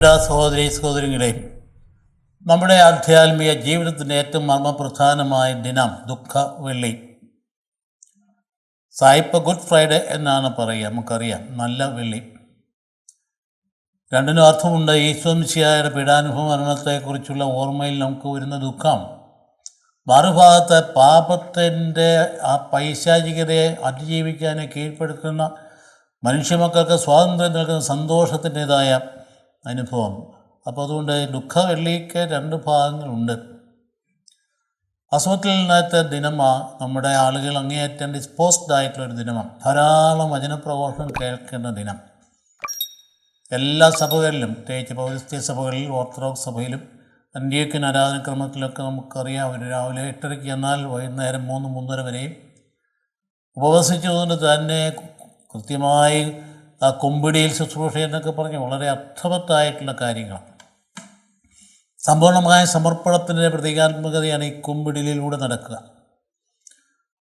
സഹോദരി സഹോദരികളെ, നമ്മുടെ ആധ്യാത്മിക ജീവിതത്തിൻ്റെ ഏറ്റവും മർമ്മപ്രധാനമായ ദിനം ദുഃഖ വെള്ളി. സായിപ്പ് ഗുഡ് ഫ്രൈഡേ എന്നാണ് പറയുക. നമുക്കറിയാം, നല്ല വെള്ളി. രണ്ടിനും അർത്ഥമുണ്ട്. ഈശോമിശിഹായുടെ പീഡാനുഭവ മരണത്തെക്കുറിച്ചുള്ള ഓർമ്മയിൽ നമുക്ക് വരുന്ന ദുഃഖം, മറുഭാഗത്ത് പാപത്തിൻ്റെ ആ പൈശാചികതയെ അതിജീവിക്കാനെ കീഴ്പ്പെടുത്തുന്ന മനുഷ്യമക്കൾക്ക് സ്വാതന്ത്ര്യം നൽകുന്ന സന്തോഷത്തിൻ്റെതായ അനുഭവം. അപ്പോൾ അതുകൊണ്ട് ദുഃഖ വെള്ളിക്ക് രണ്ട് ഭാഗങ്ങളുണ്ട്. അസുഖത്തിൽ നിന്നത്തെ ദിനമാണ്. നമ്മുടെ ആളുകൾ അങ്ങേയറ്റം ഡിസ്പോസ്ഡ് ആയിട്ടുള്ളൊരു ദിനമാണ്. ധാരാളം വചനപ്രഘോഷം കേൾക്കുന്ന ദിനം. എല്ലാ സഭകളിലും, പ്രത്യേകിച്ച് പൗരസ്ത്യ സഭകളിൽ, ഓർത്തഡോക്സ് സഭയിലും, അന്ത്യോക്യൻ ആരാധനക്രമത്തിലൊക്കെ നമുക്കറിയാം, അവർ രാവിലെ 8:30 എന്നാൽ വൈകുന്നേരം 3-3:30 വരെയും ഉപവസിച്ചുകൊണ്ട് തന്നെ കൃത്യമായി ആ കുമ്പിടിയിൽ ശുശ്രൂഷ എന്നൊക്കെ പറഞ്ഞ് വളരെ അർത്ഥവത്തായിട്ടുള്ള കാര്യങ്ങളാണ്. സമ്പൂർണമായ സമർപ്പണത്തിൻ്റെ പ്രതീകാത്മകതയാണ് ഈ കുമ്പിടിയിലൂടെ നടക്കുക.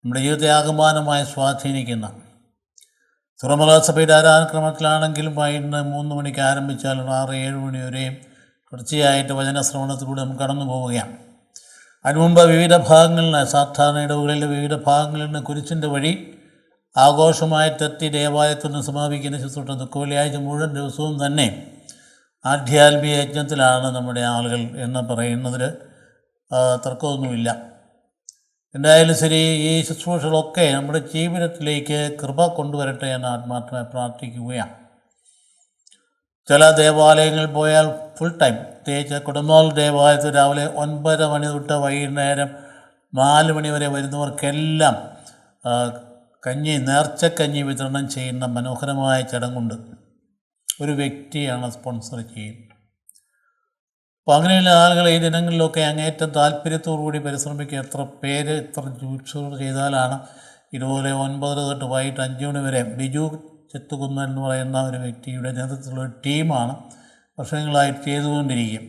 നമ്മുടെ ജീവിതത്തെ ആകമാനമായി സ്വാധീനിക്കുന്ന തുറമുഖ സഭയുടെ ആരാധനക്രമത്തിലാണെങ്കിലും വൈകിട്ട് 3 മണിക്ക് ആരംഭിച്ചാൽ 6-7 മണി വരെയും തുടർച്ചയായിട്ട് വചനശ്രവണത്തിലൂടെ നമുക്ക് കടന്നു പോവുകയാണ്. അതിനു മുമ്പ് വിവിധ ഭാഗങ്ങളിൽ, സാധാരണ ഇടവുകളിലെ വിവിധ ഭാഗങ്ങളിൽ നിന്ന് കുരിശിൻ്റെ വഴി ആഘോഷമായിട്ടെത്തി ദേവാലയത്തിൽ നിന്ന് സമാപിക്കുന്ന ശുശ്രൂഷ. ദുഃഖവെള്ളിയാഴ്ച മുഴുവൻ ദിവസവും തന്നെ ആധ്യാത്മിക യജ്ഞത്തിലാണ് നമ്മുടെ ആളുകൾ എന്ന് പറയുന്നതിൽ തർക്കമൊന്നുമില്ല. എന്തായാലും ശരി, ഈ ശുശ്രൂഷകളൊക്കെ നമ്മുടെ ജീവിതത്തിലേക്ക് കൃപ കൊണ്ടുവരട്ടെ എന്ന് ആത്മാർത്ഥമായി പ്രാർത്ഥിക്കുകയാണ്. ചില ദേവാലയങ്ങളിൽ പോയാൽ ഫുൾ ടൈം, പ്രത്യേകിച്ച് കുടമാൾ ദേവാലയത്തിൽ രാവിലെ 9 മണി തൊട്ട് വൈകുന്നേരം 4 മണി വരെ വരുന്നവർക്കെല്ലാം നേർച്ചക്കഞ്ഞി വിതരണം ചെയ്യുന്ന മനോഹരമായ ചടങ്ങുണ്ട്. ഒരു വ്യക്തിയാണ് സ്പോൺസർ ചെയ്യുന്നത്. അപ്പോൾ അങ്ങനെയുള്ള ആളുകൾ ഈ ദിനങ്ങളിലൊക്കെ അങ്ങേറ്റം താല്പര്യത്തോടുകൂടി പരിശ്രമിക്കുക. എത്ര പേര് എത്ര ശുശ്രൂഷ ചെയ്താലാണ് ഇതുപോലെ 9 തൊട്ട് വൈകിട്ട് 5 മണി വരെ. ബിജു ചെത്തുകുന്നൻ എന്ന് പറയുന്ന ഒരു വ്യക്തിയുടെ നേതൃത്വത്തിലുള്ള ഒരു ടീമാണ് വർഷങ്ങളായിട്ട് ചെയ്തുകൊണ്ടിരിക്കും.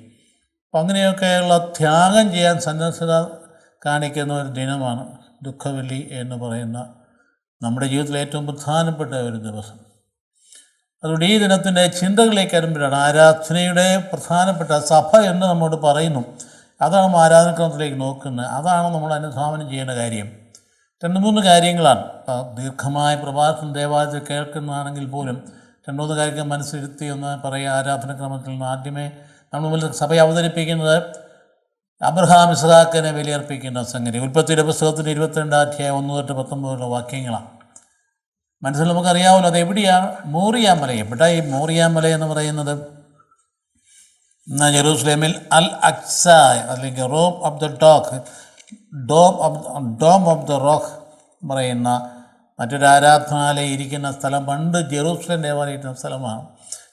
അപ്പം അങ്ങനെയൊക്കെയുള്ള ത്യാഗം ചെയ്യാൻ സന്നദ്ധത കാണിക്കുന്ന ഒരു ദിനമാണ് ദുഃഖവെള്ളി എന്ന് പറയുന്ന നമ്മുടെ ജീവിതത്തിലെ ഏറ്റവും പ്രധാനപ്പെട്ട ഒരു ദിവസം. അതുകൊണ്ട് ഈ ദിനത്തിൻ്റെ ചിന്തകളിലേക്ക് വരുമ്പോഴാണ് ആരാധനയുടെ പ്രധാനപ്പെട്ട സഭ എന്ന് നമ്മോട് പറയുന്നു. അതാണ് ആരാധനക്രമത്തിലേക്ക് നോക്കുന്നത്. അതാണ് നമ്മൾ അനുധാവനം ചെയ്യേണ്ട കാര്യം. 2-3 കാര്യങ്ങളാണ്. ദീർഘമായ പ്രഭാഷണം ദേവാലയത്തിൽ കേൾക്കുന്നതാണെങ്കിൽ പോലും 2-3 കാര്യങ്ങൾ മനസ്സിരുത്തി ഒന്ന് പറയുക. ആരാധനക്രമത്തിൽ നിന്ന് ആദ്യമേ നമ്മൾ മുമ്പിൽ സഭ അവതരിപ്പിക്കുന്നത് അബ്രഹാം ഇസ്ഹാക്കിനെ ബലിയർപ്പിക്കുന്ന സംഗതി. ഉൽപ്പത്തിയുടെ പുസ്തകത്തിൻ്റെ 22 അധ്യായം 1 തൊട്ട് 19 വാക്യങ്ങളാണ്. മനസ്സിൽ നമുക്കറിയാമല്ലോ അതെവിടെയാണ്. മോറിയ മല. എവിടെ ഈ മോറിയ മല എന്ന് പറയുന്നത്? ജെറൂസലേമിൽ അൽ അക്സ അല്ലെങ്കിൽ ഡോം ഓഫ് ദ റോക്ക് പറയുന്ന മറ്റൊരു ആരാധനാലയം ഇരിക്കുന്ന സ്ഥലം പണ്ട് ജെറൂസലേം ദേവാലയം സ്ഥലമാണ്.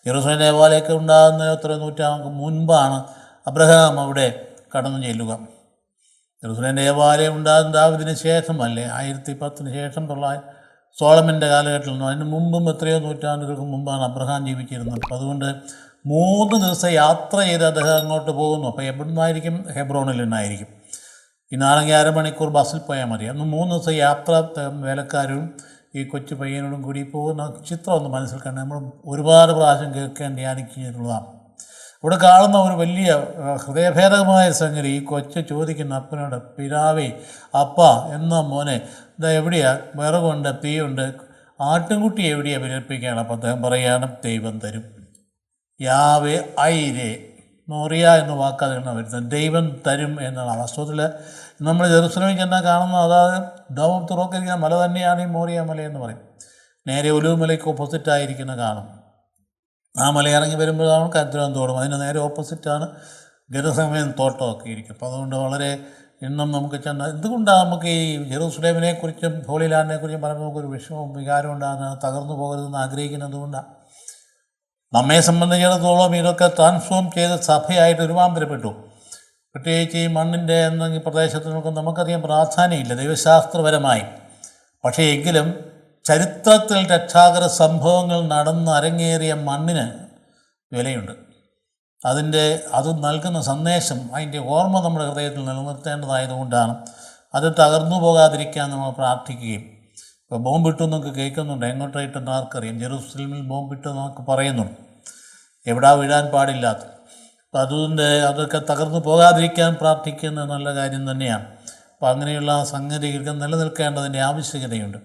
ജെറൂസലേം ദേവാലയമൊക്കെ ഉണ്ടാകുന്ന എത്ര നൂറ്റാണ്ട് മുൻപാണ് അബ്രഹാം അവിടെ കടന്നു ചെല്ലുക. ജെറൂസലേം ദേവാലയം ഉണ്ടാകുന്ന ദാവീദിന് ശേഷമല്ലേ, 1010 ശേഷം സോളമൻ്റെ കാലഘട്ടത്തിൽ നിന്നും. അതിന് മുമ്പും എത്രയോ നൂറ്റാണ്ടുകൾക്ക് മുമ്പാണ് അബ്രഹാം ജീവിച്ചിരുന്നത്. അപ്പോൾ അതുകൊണ്ട് 3 ദിവസം യാത്ര ചെയ്ത് അദ്ദേഹം അങ്ങോട്ട് പോകുന്നു. അപ്പോൾ എവിടെ നിന്നായിരിക്കും? ഹെബ്രോണിൽ നിന്നായിരിക്കും. ഇന്നാണെങ്കിൽ 1/2 മണിക്കൂർ ബസ്സിൽ പോയാൽ മതി. അന്ന് 3 ദിവസം യാത്ര വേലക്കാരും ഈ കൊച്ചു പയ്യനോടും കൂടി പോകുന്ന ചിത്രം ഒന്ന് മനസ്സിൽ കണ്ട് നമ്മൾ ഒരുപാട് പ്രാവശ്യം കേൾക്കാൻ ധ്യാനിക്കുന്നതാണ്. ഇവിടെ കാണുന്ന ഒരു വലിയ ഹൃദയഭേദകമായ സംഗതി, ഈ കൊച്ചു ചോദിക്കുന്ന അപ്പനോട്, പിതാവേ, അപ്പ എന്ന മോനെ, ഇതാ എവിടെയാ വിറകുണ്ട്, തീയുണ്ട്, ആട്ടിൻകുട്ടി എവിടെയാണ് ബലിയർപ്പിക്കുകയാണ്? അപ്പം അദ്ദേഹം പറയുകയാണ്, ദൈവം തരും. യാവേ ഐരേ, മോറിയ എന്ന വാക്കതിലാണ് വരുന്നത്. ദൈവം തരും എന്നാണ്. വാസ്തവത്തിൽ നമ്മൾ ജെറുസലേമിൽ ചെന്നാൽ കാണുന്നത് അതായത് ഡോം ഓഫ് ദ റോക്ക് ഇരിക്കുന്ന മല തന്നെയാണ് ഈ മോറിയ മല എന്ന് പറയും. നേരെ ഒലിവുമലയ്ക്ക് ഓപ്പോസിറ്റായിരിക്കുന്ന കാണും. ആ മല ഇറങ്ങി വരുമ്പോഴാണ് കദ്രോൻ തോടും. അതിന് നേരെ ഓപ്പോസിറ്റാണ് ഗെറുസലേം തോട്ടമൊക്കെ ഇരിക്കും. അപ്പോൾ അതുകൊണ്ട് വളരെ ഇന്നും നമുക്ക് ചെന്നാൽ എന്തുകൊണ്ടാണ് നമുക്ക് ഈ ജെറൂസലേമിനെ കുറിച്ചും ഹോളി ലാൻഡിനെ കുറിച്ചും പറയുമ്പോൾ നമുക്കൊരു വിഷമവും വികാരം ഉണ്ടാകുന്നത്, തകർന്നു പോകരുതെന്ന് ആഗ്രഹിക്കുന്നത് കൊണ്ടാണ്. നമ്മെ സംബന്ധിച്ചിടത്തോളം ഇതൊക്കെ ട്രാൻസ്ഫോം ചെയ്ത് സഭയായിട്ട് രൂപാന്തരപ്പെട്ടു. പ്രത്യേകിച്ച് ഈ മണ്ണിൻ്റെ എന്ന പ്രദേശത്തിനൊക്കെ നമുക്കധികം പ്രാധാന്യമില്ല ദൈവശാസ്ത്രപരമായി. പക്ഷേ എങ്കിലും ചരിത്രത്തിൽ രക്ഷാകര സംഭവങ്ങൾ നടന്ന് അരങ്ങേറിയ മണ്ണിന് വിലയുണ്ട്. അത് നൽകുന്ന സന്ദേശം, അതിൻ്റെ ഓർമ്മ നമ്മുടെ ഹൃദയത്തിൽ നിലനിർത്തേണ്ടതായതുകൊണ്ടാണ് അത് തകർന്നു പോകാതിരിക്കാൻ നമ്മൾ പ്രാർത്ഥിക്കുകയും ഇപ്പോൾ ബോംബിട്ടു എന്നൊക്കെ കേൾക്കുന്നുണ്ട്. എങ്ങോട്ടായിട്ടെന്ന് ആർക്കറിയാം. ജെറൂസലേമിൽ ബോംബിട്ടു എന്നൊക്കെ പറയുന്നുണ്ട്. എവിടാ വീഴാൻ പാടില്ലാത്ത. അപ്പം അതുകൊണ്ട് അതൊക്കെ തകർന്നു പോകാതിരിക്കാൻ പ്രാർത്ഥിക്കുന്നത് നല്ല കാര്യം തന്നെയാണ്. അപ്പം അങ്ങനെയുള്ള സംഗതികൾക്ക് നിലനിൽക്കേണ്ടതിൻ്റെ ആവശ്യകതയുണ്ട്.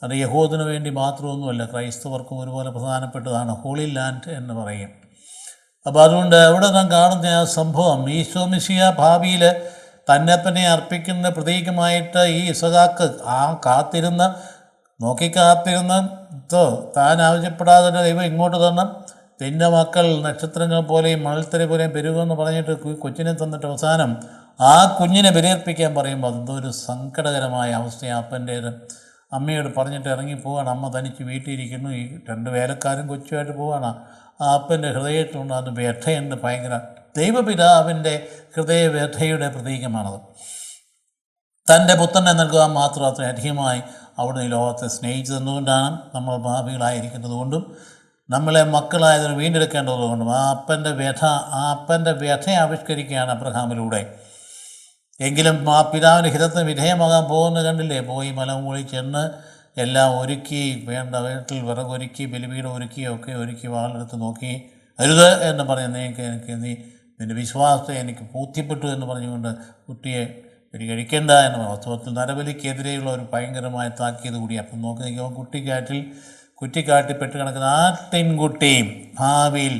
അത് യഹൂദന് വേണ്ടി മാത്രമൊന്നുമല്ല, ക്രൈസ്തവർക്കും ഒരുപോലെ പ്രധാനപ്പെട്ടതാണ് ഹോളി ലാൻഡ് എന്ന് പറയും. അപ്പോൾ അതുകൊണ്ട് അവിടെ നാം കാണുന്ന ആ സംഭവം, ഈശോ മിശിഹ ഭാവിയിൽ തന്നെ അർപ്പിക്കുന്ന പ്രതീകമായിട്ട് ഈ ഇസഹാക്ക് കാത്തിരുന്ന് താൻ ആവശ്യപ്പെടാതെ ദൈവം ഇങ്ങോട്ട് തരണം, പിന്നെ മക്കൾ നക്ഷത്രങ്ങൾ പോലെയും മണൽത്തരി പോലെയും പെരുകുമെന്ന് പറഞ്ഞിട്ട് കൊച്ചിനെ തന്നിട്ട് അവസാനം ആ കുഞ്ഞിനെ ബലിയർപ്പിക്കാൻ പറയുമ്പോൾ അതെന്തോ ഒരു സങ്കടകരമായ അവസ്ഥയാണ് അപ്പൻ്റേത്. അമ്മയോട് പറഞ്ഞിട്ട് ഇറങ്ങിപ്പോവാണ്. അമ്മ തനിച്ച് വീട്ടിലിരിക്കുന്നു, ഈ 2 വേലക്കാരും കൊച്ചുമായിട്ട് പോവാണ്. ആ അപ്പൻ്റെ ഹൃദയത്തിലുണ്ടാകുന്ന വ്യഥയുണ്ട്, ഭയങ്കര. ദൈവപിതാവിൻ്റെ ഹൃദയവ്യഥയുടെ പ്രതീകമാണത്. തൻ്റെ പുത്രനെ നൽകുക മാത്രം അത്ര അധികമായി അവിടുന്ന് ഈ ലോകത്തെ സ്നേഹിച്ചതെന്നുകൊണ്ടാണ് നമ്മൾ ഭാവികളായിരിക്കുന്നത് കൊണ്ടും നമ്മളെ മക്കളായതിന് വീണ്ടെടുക്കേണ്ടതുകൊണ്ടും ആ അപ്പൻ്റെ വ്യഥ ആവിഷ്കരിക്കുകയാണ് അബ്രഹാമിലൂടെ. എങ്കിലും ആ പിതാവിൻ്റെ ഹിതത്തിന് വിധേയമാകാൻ പോകുന്നത് കണ്ടില്ലേ? പോയി മലമുകളിൽ ചെന്ന് എല്ലാം ഒരുക്കി, വേണ്ട വീട്ടിൽ വിറകൊരുക്കി, ബലിപീഠം ഒരുക്കി വാളെടുത്ത് നോക്കി, അരുത് എന്ന് പറഞ്ഞ് നിൻ്റെ വിശ്വാസത്തെ എനിക്ക് ബോധ്യപ്പെട്ടു എന്ന് പറഞ്ഞുകൊണ്ട് കുട്ടിയെ കഴിക്കേണ്ട എന്ന് വാസ്തവത്തിൽ നരബലിക്കെതിരെയുള്ള ഒരു ഭയങ്കരമായ താക്കീത് കൂടി. അപ്പം നോക്കി നിൽക്കുമ്പോൾ കുറ്റിക്കാട്ടിപ്പെട്ട് കിടക്കുന്ന ആട്ടിൻകുട്ടിയും ഭാവിയിൽ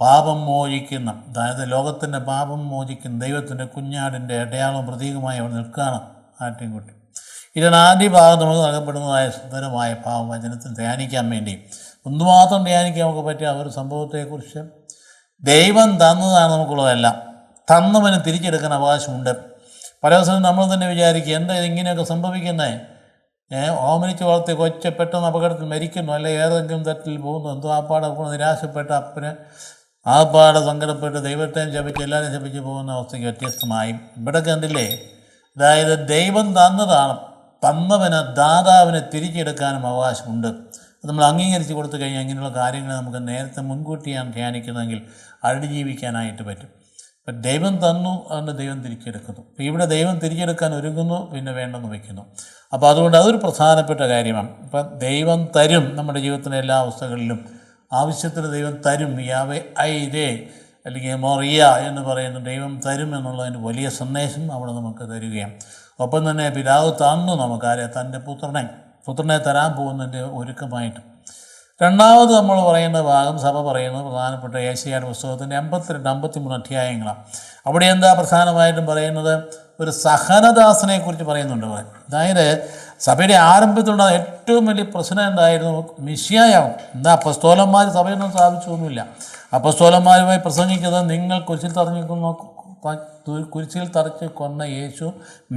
പാപം മോചിക്കുന്ന, അതായത് ലോകത്തിൻ്റെ പാപം മോചിക്കുന്ന ദൈവത്തിൻ്റെ കുഞ്ഞാടിൻ്റെ അടയാളം പ്രതീകമായി അവിടെ നിൽക്കുകയാണ് ആട്ടിൻകുട്ടി. ഇതിന് ആദ്യ ഭാഗം നമുക്ക് നൽകപ്പെടുന്നതായ സുന്ദരമായ ഭാവവചനത്തിൽ ധ്യാനിക്കാൻ വേണ്ടി ഒന്നുമാത്രം ധ്യാനിക്കാൻ നമുക്ക് പറ്റിയ ഒരു സംഭവത്തെക്കുറിച്ച്. ദൈവം തന്നതാണ് നമുക്കുള്ളതെല്ലാം, തന്നവന് തിരിച്ചെടുക്കാൻ അവകാശമുണ്ട്. പല ദിവസവും നമ്മൾ തന്നെ വിചാരിക്കുക, എന്താ ഇതിങ്ങനെയൊക്കെ സംഭവിക്കുന്നത്? ഓമനിച്ച് വളർത്തി കൊച്ച് പെട്ടെന്ന് അപകടത്തിൽ മരിക്കുന്നു, അല്ലെ ഏതെങ്കിലും തരത്തിൽ പോകുന്നു, എന്തോ ആപ്പാടെ നിരാശപ്പെട്ട അപ്പന് ആപ്പാടെ സങ്കടപ്പെട്ട് ദൈവത്തെയും ശപിച്ച് എല്ലാവരെയും ശപിച്ച് പോകുന്ന അവസ്ഥയ്ക്ക് വ്യത്യസ്തമായി ഇവിടെ കണ്ടില്ലേ? അതായത് ദൈവം തന്നവന് ദാതാവിനെ തിരിച്ചെടുക്കാനും അവകാശമുണ്ട്. അത് നമ്മൾ അംഗീകരിച്ച് കൊടുത്തു കഴിഞ്ഞാൽ ഇങ്ങനെയുള്ള കാര്യങ്ങൾ നമുക്ക് നേരത്തെ മുൻകൂട്ടിയാണ് ധ്യാനിക്കുന്നതെങ്കിൽ അതിജീവിക്കാനായിട്ട് പറ്റും. ഇപ്പം ദൈവം തന്നു, അതുകൊണ്ട് ദൈവം തിരിച്ചെടുക്കുന്നു. ഇപ്പം ഇവിടെ ദൈവം തിരിച്ചെടുക്കാൻ ഒരുങ്ങുന്നു, പിന്നെ വേണ്ടെന്ന് വയ്ക്കുന്നു. അപ്പോൾ അതുകൊണ്ട് അതൊരു പ്രധാനപ്പെട്ട കാര്യമാണ്. ഇപ്പം ദൈവം തരും, നമ്മുടെ ജീവിതത്തിലെ എല്ലാ അവസ്ഥകളിലും ആവശ്യത്തിന് ദൈവം തരും. യാവേ ഐരേ അല്ലെങ്കിൽ മൊറിയ എന്ന് പറയുന്ന ദൈവം തരും എന്നുള്ളതിൻ്റെ വലിയ സന്ദേശം അവിടെ നമുക്ക് തരികയാണ്. ഒപ്പം തന്നെ പിതാവ് തന്നു നമുക്കാരെ തൻ്റെ പുത്രനെ തരാൻ പോകുന്നതിൻ്റെ ഒരുക്കമായിട്ട്. രണ്ടാമത് നമ്മൾ പറയുന്ന ഭാഗം സഭ പറയുന്നത് പ്രധാനപ്പെട്ട യേശയ്യായുടെ പുസ്തകത്തിൻ്റെ 52-53 അധ്യായങ്ങളാണ്. അവിടെ എന്താ പ്രധാനമായിട്ടും പറയുന്നത്? ഒരു സഹനദാസനെക്കുറിച്ച് പറയുന്നുണ്ട്. അതായത് സഭയുടെ ആരംഭത്തിലുള്ള ഏറ്റവും വലിയ പ്രശ്നം എന്തായിരുന്നു? മിശിഹായാവും. എന്താ അപ്പസ്തോലന്മാർ സഭയൊന്നും സ്ഥാപിച്ചൊന്നുമില്ല. അപ്പസ്തോലന്മാരുമായി പ്രസംഗിക്കുന്നത് നിങ്ങൾ കുരിശിൽ തറച്ച് കൊന്ന യേശു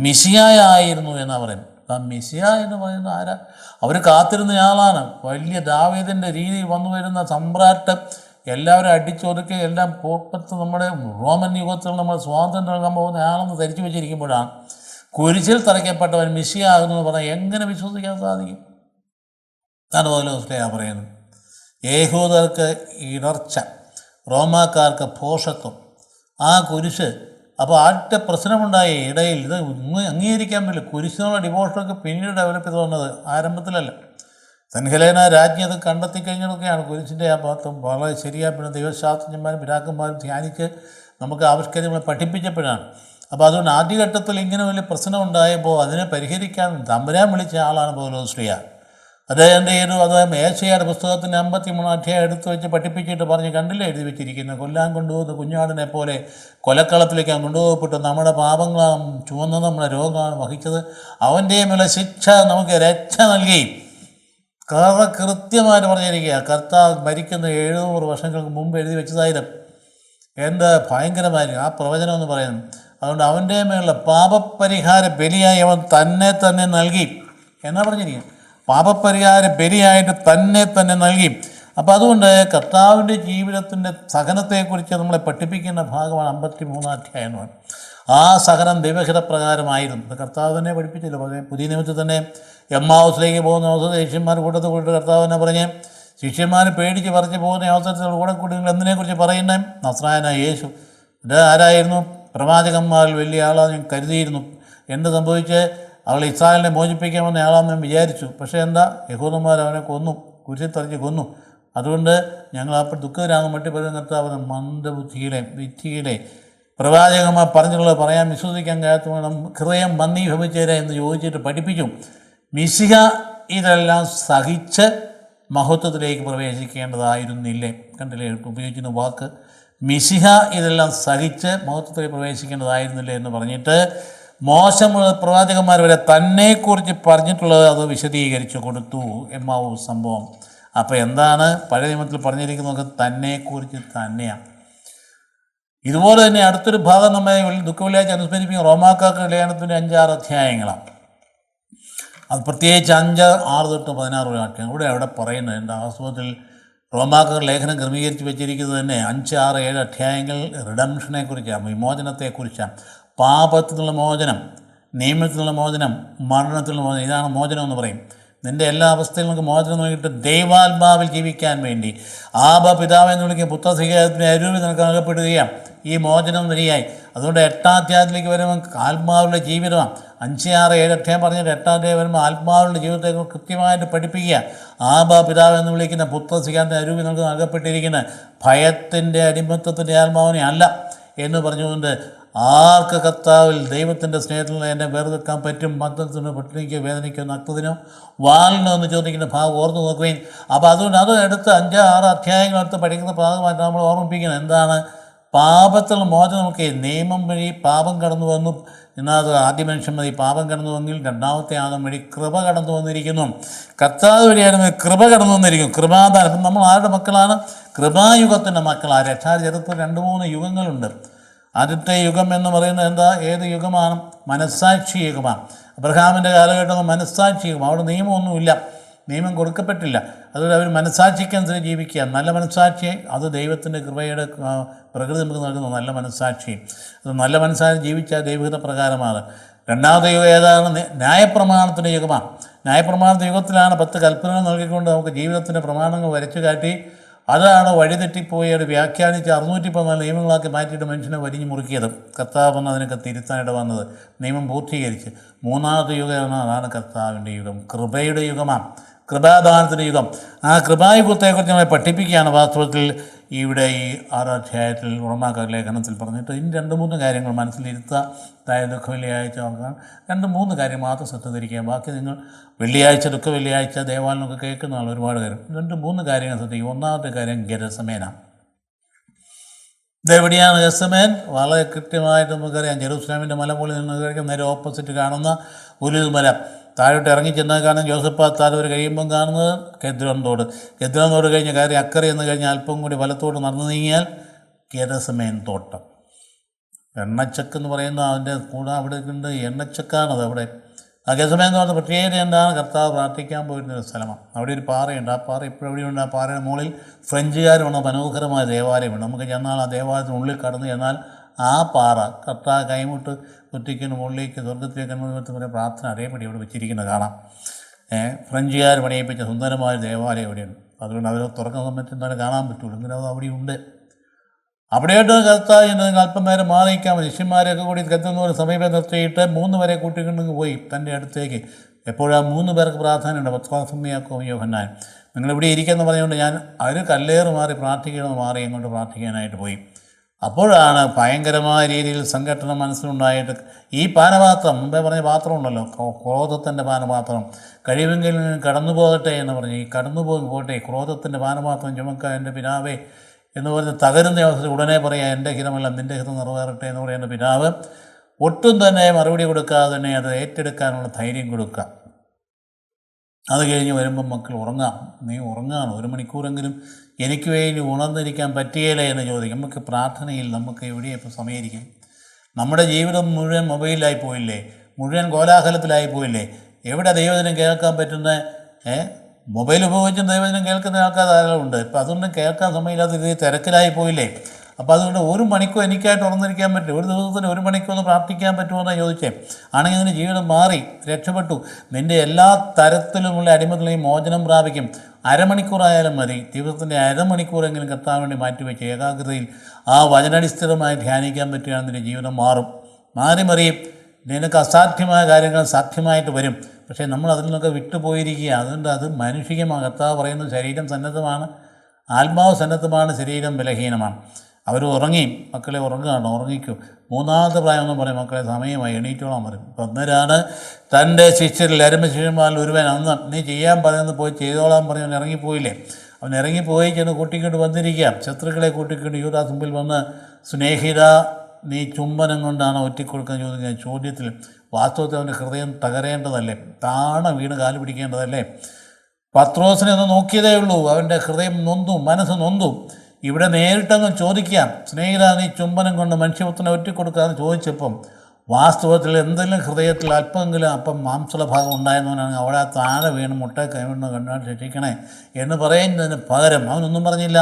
മിശിഹായായിരുന്നു എന്നാണ് പറയുന്നത്. ആ മിശിഹ എന്ന് പറയുന്നത് ആരാ? അവർ കാത്തിരുന്നയാളാണ്. വലിയ ദാവീദിൻ്റെ രീതിയിൽ വന്നു വരുന്ന സമ്രാട്ട്, എല്ലാവരും അടിച്ചൊതുക്കി എല്ലാം പോപ്പത്ത് നമ്മുടെ റോമൻ യുഗത്തിൽ നമ്മൾ സ്വാതന്ത്ര്യം നൽകാൻ പോകുന്ന ആളെന്ന് ധരിച്ചു വെച്ചിരിക്കുമ്പോഴാണ് കുരിശിൽ തറയ്ക്കപ്പെട്ടവൻ മിശിഹ ആകുന്നു പറഞ്ഞാൽ എങ്ങനെ വിശ്വസിക്കാൻ സാധിക്കും? അതുപോലെ പറയുന്നത് യഹൂദർക്ക് ഇടർച്ച, റോമാക്കാർക്ക് ഭോഷത്വം, ആ കുരിശ്. അപ്പോൾ ആദ്യത്തെ പ്രശ്നമുണ്ടായി ഇടയിൽ. ഇത് അംഗീകരിക്കാൻ പറ്റില്ല. കുരിശിനുള്ള ഡിവോഷനൊക്കെ പിന്നീട് ഡെവലപ്പ് ചെയ്ത് വന്നത്, ആരംഭത്തിലല്ല. സെൻഹലേന രാജ്ഞി അത് കണ്ടെത്തി കഴിഞ്ഞതൊക്കെയാണ് കുരിശിൻ്റെ ആ ഭാഗത്തും വളരെ ശരിയായ പിന്നെ ദൈവശാസ്ത്രജ്ഞന്മാരും പിതാക്കന്മാരും ധ്യാനിച്ച് നമുക്ക് ആവിഷ്കരിച്ച് പഠിപ്പിച്ചപ്പോഴാണ്. അപ്പോൾ അതുകൊണ്ട് ആദ്യഘട്ടത്തിൽ ഇങ്ങനെ വലിയ പ്രശ്നം ഉണ്ടായപ്പോൾ അതിനെ പരിഹരിക്കാൻ തമ്പുരാൻ വിളിച്ച ആളാണ് പൗലോസ്ലീഹ. അദ്ദേഹം എന്ത് ചെയ്തു? അദ്ദേഹം യേശയ്യായുടെ പുസ്തകത്തിൻ്റെ 53 അധ്യായം എടുത്തു വെച്ച് പഠിപ്പിച്ചിട്ട് പറഞ്ഞ്, കണ്ടില്ലേ എഴുതി വെച്ചിരിക്കുന്നത്, കൊല്ലാൻ കൊണ്ടുപോകുന്ന കുഞ്ഞാടിനെ പോലെ കൊലക്കളത്തിലേക്കാണ് കൊണ്ടുപോകപ്പെട്ടു. നമ്മുടെ പാപങ്ങളാണ് ചുവന്നത്, നമ്മുടെ രോഗമാണ് വഹിച്ചത്. അവൻ്റെ മേലെ ശിക്ഷ നമുക്ക് രക്ഷ നൽകി. കൃത്യമായിട്ട് പറഞ്ഞിരിക്കുക. കർത്താവ് മരിക്കുന്ന 700 വർഷങ്ങൾക്ക് മുമ്പ് എഴുതി വെച്ചതായിരുന്നു. എന്ത് ഭയങ്കരമായിരിക്കും ആ പ്രവചനം എന്ന് പറയുന്നത്. അതുകൊണ്ട് അവൻ്റെ മേലുള്ള പാപപരിഹാര ബലിയായി അവൻ തന്നെ നൽകി എന്നാ പറഞ്ഞിരിക്കുക. പാപപരിഹാര ബലിയായിട്ട് തന്നെ നൽകി. അപ്പോൾ അതുകൊണ്ട് കർത്താവിൻ്റെ ജീവിതത്തിൻ്റെ സഹനത്തെക്കുറിച്ച് നമ്മളെ പഠിപ്പിക്കുന്ന ഭാഗമാണ് 53 അധ്യായം എന്ന് പറയുന്നത്. ആ സഹനം ദൈവഹിതപ്രകാരമായിരുന്നു. ഇത് കർത്താവ് തന്നെ പഠിപ്പിച്ചല്ലോ. പുതിയ നിയമത്തിൽ തന്നെ എമ്മാവൂസിലേക്ക് പോകുന്ന അവസരത്തിൽ ശിഷ്യന്മാർ കൂട്ടത്തിൽ കൂടിയിട്ട് കർത്താവ് തന്നെ പറഞ്ഞ്, ശിഷ്യന്മാർ പേടിച്ച് പറിച്ച് പോകുന്ന അവസരത്തിൽ കൂടെ കൂടി നിങ്ങൾ എന്തിനെക്കുറിച്ച് പറയുന്നത്? നസ്രായനായ യേശു. ഇത് ആരായിരുന്നു? പ്രവാചകന്മാരിൽ വലിയ ആളാണ് ഞാൻ കരുതിയിരുന്നു. എന്ത് സംഭവിച്ച്? അവൾ ഇസ്രായേലിനെ മോചിപ്പിക്കാമെന്ന ആളാണെന്ന് ഞാൻ വിചാരിച്ചു. പക്ഷേ എന്താ? യഹൂദന്മാർ അവനെ കൊന്നു, കുരിശിൽ തറച്ച് കൊന്നു. അതുകൊണ്ട് ഞങ്ങൾ അപ്പോൾ ദുഃഖിതരാകും മട്ടിപ്പഴും കർത്താവ് മന്ദബുദ്ധിയിലെ വിദ്യയിലെ പ്രവാചകന്മാർ പറഞ്ഞിട്ടുള്ളത് പറയാൻ വിശ്വസിക്കാൻ കഴിയാത്തവണ്ണം ഹൃദയം മന്ദീഭവിച്ചേരെ എന്ന് ചോദിച്ചിട്ട് പഠിപ്പിച്ചു. മിശിഹ ഇതെല്ലാം സഹിച്ച് മഹത്വത്തിലേക്ക് പ്രവേശിക്കേണ്ടതായിരുന്നില്ലേ? കണ്ടില്ലേ ഉപയോഗിക്കുന്ന വാക്ക്, മിശിഹ ഇതെല്ലാം സഹിച്ച് മഹത്വത്തിലേക്ക് പ്രവേശിക്കേണ്ടതായിരുന്നില്ലേ എന്ന് പറഞ്ഞിട്ട് മോശമുള്ള പ്രവാചകന്മാർ വരെ തന്നെക്കുറിച്ച് പറഞ്ഞിട്ടുള്ളത് അത് വിശദീകരിച്ചു കൊടുത്തു. എമ്മാവൂ സംഭവം. അപ്പോൾ എന്താണ് പഴയ നിയമത്തിൽ പറഞ്ഞിരിക്കുന്നത്? തന്നെക്കുറിച്ച് തന്നെയാണ്. ഇതുപോലെ തന്നെ അടുത്തൊരു ഭാഗം നമ്മെ ദുഃഖവെള്ളിയാഴ്ച അനുസ്മരിപ്പിക്കും റോമാക്കാർക്ക് ലേഖനത്തിൻ്റെ 5-6 അധ്യായങ്ങളാണ്. അത് പ്രത്യേകിച്ച് 5, 6 തൊട്ട് 16 വാക്യം അവിടെ പറയുന്നത് എന്താ? വാസ്തവത്തിൽ റോമാക്കാർ ലേഖനം ക്രമീകരിച്ച് വെച്ചിരിക്കുന്നത് തന്നെ 5, 6, 7 അധ്യായങ്ങൾ റിഡംഷനെ കുറിച്ചാണ്, വിമോചനത്തെക്കുറിച്ചാണ്. പാപത്തിൽ നിന്നുള്ള മോചനം, നിയമത്തിൽ നിന്നുള്ള മോചനം, മരണത്തിൽ നിന്നുള്ള മോചനം. ഇതാണ് മോചനം എന്ന് പറയും. നിൻ്റെ എല്ലാ അവസ്ഥയിലും നമുക്ക് മോചനം നൽകിയിട്ട് ദൈവാത്മാവിൽ ജീവിക്കാൻ വേണ്ടി ആബ പിതാവെന്ന് വിളിക്കുന്ന പുത്രസ്വീകാരത്തിന് അരൂപി നിനക്ക് നൽകപ്പെടുകയാണ് ഈ മോചനം വരിയായി. അതുകൊണ്ട് 8-ാം അധ്യായത്തിലേക്ക് വരുമ്പോൾ ആത്മാവിലുള്ള ജീവിതമാണ്. 5, 6, 7 അധ്യായം പറഞ്ഞിട്ട് 8-ാം അധ്യായം വരുമ്പോൾ ആത്മാവിലുള്ള ജീവിതത്തെ കൃത്യമായിട്ട് പഠിപ്പിക്കുക. ആബ പിതാവ് എന്ന് വിളിക്കുന്ന പുത്രസ്വീകാരത്തിന് അരൂപി നമുക്ക് നൽകപ്പെട്ടിരിക്കുന്ന ഭയത്തിൻ്റെ അടിമത്തത്തിൻ്റെ ആത്മാവിനെ അല്ല എന്ന് പറഞ്ഞുകൊണ്ട് ആർക്ക് കർത്താവിൽ ദൈവത്തിൻ്റെ സ്നേഹത്തിൽ എന്നെ വേർതിരിക്കാൻ പറ്റും? മദ്യത്തിനോ പട്ടിണിക്കോ വേദനയ്ക്കോ നഗ്നത്തിനോ വാളിനോ എന്ന് ചോദിക്കുന്ന ഭാഗം ഓർത്ത് നോക്കുകയും. അപ്പോൾ അതുകൊണ്ട് അത് എടുത്ത് 5, 6 അധ്യായങ്ങളെടുത്ത് പഠിക്കുന്ന ഭാഗമായിട്ട് നമ്മൾ ഓർമ്മിപ്പിക്കുന്നത് എന്താണ്? പാപത്തിൽ മോചനം നമുക്ക് നിയമം വഴി പാപം കടന്നു വന്നു. എന്നാൽ അത് ആദ്യ മനുഷ്യൻ മതി പാപം കടന്നു വന്നെങ്കിൽ രണ്ടാമത്തെ ആദം വഴി കൃപ കടന്നു വന്നിരിക്കുന്നു. കർത്താവ് വഴിയായിരുന്നു കൃപ കടന്നു വന്നിരിക്കും. കൃപാദാനം. ഇപ്പം നമ്മൾ ആരുടെ മക്കളാണ്? കൃപായുഗത്തിൻ്റെ മക്കളാണ്. രക്ഷാചരിത്രത്തിൽ 2-3 യുഗങ്ങളുണ്ട്. ആദ്യത്തെ യുഗം എന്ന് പറയുന്നത് എന്താ? ഏത് യുഗമാണ്? മനസ്സാക്ഷി യുഗമാണ്. അബ്രഹാമിൻ്റെ കാലഘട്ടം മനസ്സാക്ഷി യുഗം. അവിടെ നിയമമൊന്നുമില്ല, നിയമം കൊടുക്കപ്പെട്ടില്ല. അതുകൊണ്ട് അവർ മനസ്സാക്ഷിക്കനുസരിച്ച് ജീവിക്കുക. നല്ല മനസ്സാക്ഷി അത് ദൈവത്തിൻ്റെ കൃപയുടെ പ്രകൃതി നമുക്ക് നൽകുന്നു. നല്ല മനസ്സാക്ഷി അത് നല്ല മനസ്സാക്ഷി ജീവിച്ചാൽ ദൈവഹിത പ്രകാരമാണ്. രണ്ടാമത്തെ യുഗം ഏതാണ്? ന്യായപ്രമാണത്തിൻ്റെ യുഗമാണ്. ന്യായപ്രമാണത്തിൻ്റെ യുഗത്തിലാണ് 10 കൽപ്പനകൾ നൽകിക്കൊണ്ട് നമുക്ക് ജീവിതത്തിൻ്റെ പ്രമാണങ്ങൾ വരച്ചു കാട്ടി അതാണ് വഴിതെറ്റിപ്പോയി അത് വ്യാഖ്യാനിച്ച് 614 നിയമങ്ങളാക്കി മാറ്റിയിട്ട് മനുഷ്യനെ വരിഞ്ഞു മുറുക്കിയത്. കർത്താവ് അതിനൊക്കെ തിരുത്താനിട വന്നത് നിയമം പൂർത്തീകരിച്ച്. 3-ാമത്തെ യുഗമാണ്, അതാണ് കർത്താവിൻ്റെ യുഗം. കൃപയുടെ യുഗമാണ്, കൃപാദാനത്തിൻ്റെ യുഗം. ആ കൃപായുഗത്തെക്കുറിച്ച് നമ്മളെ പഠിപ്പിക്കുകയാണ് വാസ്തവത്തിൽ ഇവിടെ ഈ 6 അധ്യായത്തിൽ റോമാക്കാർ ലേഖനത്തിൽ പറഞ്ഞിട്ട്. ഇനി 2-3 കാര്യങ്ങൾ മനസ്സിലിരുത്തുക. അതായത് ദുഃഖ വെള്ളിയാഴ്ച നോക്കാൻ 2-3 കാര്യം മാത്രം ശ്രദ്ധ ധരിക്കുക. ബാക്കി നിങ്ങൾ വെള്ളിയാഴ്ച ദുഃഖ വെള്ളിയാഴ്ച ദേവാലയമൊക്കെ കേൾക്കുന്നതാണ് ഒരുപാട് കാര്യം. 2-3 കാര്യങ്ങൾ ശ്രദ്ധിക്കുക. ഒന്നാമത്തെ കാര്യം ഗെരസമേനാണ്. ഇതെവിടെയാണ് ഗെരസമേൻ? വളരെ കൃത്യമായിട്ട് നമുക്കറിയാം. ജെറൂസലേമിൻ്റെ മലമുകളിൽ നിന്ന് കഴിക്കും നേരെ ഓപ്പോസിറ്റ് കാണുന്ന ഉലുൽ മല. താഴോട്ട് ഇറങ്ങി ചെന്നാൽ കാണുന്ന ജോസഫാത്താൽ ഒരു കഴിയുമ്പം കാണുന്നത് കെദ്രോൻ തോട്. കെദ്രോൻ തോട് കഴിഞ്ഞ് കയറി അക്കരെ എന്ന് കഴിഞ്ഞാൽ അല്പം കൂടി വലത്തോട്ട് നടന്നു നീങ്ങിയാൽ ഗെരസമേൻ തോട്ടം. എണ്ണച്ചക്ക് എന്ന് പറയുന്ന അതിൻ്റെ കൂടെ അവിടെ ഉണ്ട്. എണ്ണച്ചക്കാണത് അവിടെ. ആ ഗെരസമേൻ എന്ന് പറഞ്ഞ പ്രത്യേകത എന്താണ്? കർത്താവ് പ്രാർത്ഥിക്കാൻ പോയിരുന്ന ഒരു സ്ഥലമാണ്. അവിടെ ഒരു പാറയുണ്ട്. ആ പാറ ഇപ്പോഴെവിടെയുണ്ട്? ആ പാറയുടെ മുകളിൽ ഫ്രഞ്ചുകാരുമാണ് മനോഹരമായ ദേവാലയമുണ്ട്. നമുക്ക് ചെന്നാൽ ആ ദേവാലയത്തിനുള്ളിൽ കടന്നു ചെന്നാൽ ആ പാറ കർത്താവ് കൈമുട്ട് കുത്തിക്കുന്ന മുകളിലേക്ക് സ്വർഗത്തിലേക്ക് വരെ പ്രാർത്ഥന അതേപടി അവിടെ വെച്ചിരിക്കുന്നത് കാണാം. ഫ്രഞ്ചുകാർ പണിയിപ്പിച്ച സുന്ദരമായ ദേവാലയം എവിടെയുണ്ട്. അതുകൊണ്ട് അവർ തുറക്കുന്ന സമയത്ത് എന്തായാലും കാണാൻ പറ്റുള്ളൂ. എങ്കിലും അത് അവിടെ ഉണ്ട്. അവിടെയായിട്ട് കർത്താവ് നിങ്ങൾക്ക് അല്പം നേരം മാറിയിക്കാൻ ശിഷ്യന്മാരെയൊക്കെ കൂടി കത്തുന്ന സമീപം നിർത്തിയിട്ട് 3 പേരെ കൂട്ടിക്കൊണ്ടെങ്കിൽ പോയി തൻ്റെ അടുത്തേക്ക്. എപ്പോഴും ആ 3 പേർക്ക് പ്രാർത്ഥനയുണ്ട്. പത്രോസമ്മയാക്കോ യോഹന്നാൻ. നിങ്ങളിവിടെ ഇരിക്കുമെന്ന് പറഞ്ഞുകൊണ്ട് ഞാൻ ഒരു കല്ലേറ് മാറി പ്രാർത്ഥിക്കണമെന്ന് മാറി ഇങ്ങോട്ട് പ്രാർത്ഥിക്കാനായിട്ട് പോയി. അപ്പോഴാണ് ഭയങ്കരമായ രീതിയിൽ സംഘടനം മനസ്സിലുണ്ടായിട്ട് ഈ പാനപാത്രം, മുമ്പേ പറഞ്ഞ പാത്രം ഉണ്ടല്ലോ, ക്രോധത്തിൻ്റെ പാനപാത്രം, കഴിവെങ്കിൽ കടന്നു പോകട്ടെ എന്ന് പറഞ്ഞ് ഈ കടന്നു പോകട്ടെ ക്രോധത്തിൻ്റെ പാനപാത്രം ചുമക്കുക എൻ്റെ പിതാവേ എന്ന് പറഞ്ഞ് തകരുന്ന അവസരം ഉടനെ പറയാം എൻ്റെ ഹിതമല്ല നിൻ്റെ ഹിതം നിറവേറട്ടെ എന്ന് പറയുന്ന പിതാവ് ഒട്ടും തന്നെ മറുപടി കൊടുക്കാതെ തന്നെ അത് ഏറ്റെടുക്കാനുള്ള ധൈര്യം കൊടുക്കുക. അത് കഴിഞ്ഞ് വരുമ്പം മക്കൾ ഉറങ്ങാം. നീ ഉറങ്ങാണ് 1 മണിക്കൂറെങ്കിലും എനിക്ക് വേണ്ടി ഉണർന്നിരിക്കാൻ പറ്റിയല്ലേ എന്ന് ചോദിക്കും. നമുക്ക് പ്രാർത്ഥനയിൽ നമുക്ക് എവിടെയാണ് ഇപ്പോൾ സമയമിരിക്കും? നമ്മുടെ ജീവിതം മുഴുവൻ മൊബൈലിലായി പോയില്ലേ? മുഴുവൻ കോലാഹലത്തിലായി പോയില്ലേ? എവിടെ ദൈവദിനം കേൾക്കാൻ പറ്റുന്ന മൊബൈൽ ഉപയോഗിച്ചും ദൈവദിനം കേൾക്കുന്ന ആൾക്കാർ ധാരാളം ഉണ്ട്. ഇപ്പം അതൊന്നും കേൾക്കാൻ സമയമില്ലാത്ത രീതിയിൽ തിരക്കിലായി പോയില്ലേ? അപ്പോൾ അതുകൊണ്ട് 1 മണിക്കൂർ എനിക്കായിട്ട് ഉണർന്നിരിക്കാൻ പറ്റും. ഒരു ദിവസത്തിന് 1 മണിക്കൂർ ഒന്ന് പ്രാർത്ഥിക്കാൻ പറ്റുമെന്നാണ് ചോദിച്ചേ. ആണെങ്കിൽ നിൻ്റെ ജീവിതം മാറി, രക്ഷപ്പെട്ടു. നിൻ്റെ എല്ലാ തരത്തിലുമുള്ള അടിമകളെയും മോചനം പ്രാപിക്കും. അരമണിക്കൂറായാലും മതി. ദിവസത്തിൻ്റെ അരമണിക്കൂറെങ്കിലും കർത്താവിന് വേണ്ടി മാറ്റിവെച്ച് ഏകാഗ്രതയിൽ ആ വചനാടിസ്ഥിതമായി ധ്യാനിക്കാൻ പറ്റുകയാണെങ്കിൽ നിൻ്റെ ജീവിതം മാറും. മാറിമറിയും. നിനക്ക് അസാധ്യമായ കാര്യങ്ങൾ സാധ്യമായിട്ട് വരും. പക്ഷേ നമ്മൾ അതിൽ നിന്നൊക്കെ വിട്ടുപോയിരിക്കുക. അതുകൊണ്ട് അത് മാനുഷികമാണ്. കർത്താവ് പറയുന്നത് ശരീരം സന്നദ്ധമാണ്, ആത്മാവ് സന്നദ്ധമാണ്, ശരീരം ബലഹീനമാണ്. അവർ ഉറങ്ങി, മക്കളെ ഉറങ്ങുകയാണ്, ഉറങ്ങിക്കും. മൂന്നാമത്തെ പ്രായം പറയും, മക്കളെ സമയമായി എണീറ്റോളാൻ പറയും. അപ്പം അന്നേരമാണ് തൻ്റെ ശിഷ്യരിൽ ശിഷ്യന്മാരിൽ ഒരുവൻ അന്ന് നീ ചെയ്യാൻ പറയുന്നത് പോയി ചെയ്തോളാൻ പറഞ്ഞ് അവൻ ഇറങ്ങിപ്പോയില്ലേ. അവൻ ഇറങ്ങിപ്പോയി ചെന്ന് കൂട്ടിക്കൊണ്ട് വന്നിരിക്കാം. ശത്രുക്കളെ കൂട്ടിക്കൊണ്ട് യൂദാസ് മുമ്പിൽ വന്ന്, സ്നേഹിത നീ ചുംബനം കൊണ്ടാണ് ഒറ്റിക്കൊടുക്കാൻ ചോദിക്കുന്ന ചോദ്യത്തിൽ വാസ്തവത്തിൽ അവൻ്റെ ഹൃദയം തകരേണ്ടതല്ലേ, വീണ് കാല് പിടിക്കേണ്ടതല്ലേ. പത്രോസിനെ ഒന്ന് നോക്കിയതേ ഉള്ളൂ, അവൻ്റെ ഹൃദയം നൊന്തു, മനസ്സ് നൊന്തു. ഇവിടെ നേരിട്ടങ്ങ് ചോദിക്കാം, സ്നേഹിത നീ ചുംബനം കൊണ്ട് മനുഷ്യപുത്രനെ ഒറ്റിക്കൊടുക്കാമെന്ന് ചോദിച്ചപ്പം വാസ്തവത്തിൽ എന്തെങ്കിലും ഹൃദയത്തിൽ അല്പമെങ്കിലും അപ്പം മാംസള ഭാഗം ഉണ്ടായിരുന്നവനാണ് അവിടെ താഴെ വീണ് മുട്ട കൈവീണ് കണ്ടാൽ രക്ഷിക്കണേ എന്ന് പറയുന്നതിന് പകരം അവനൊന്നും പറഞ്ഞില്ല.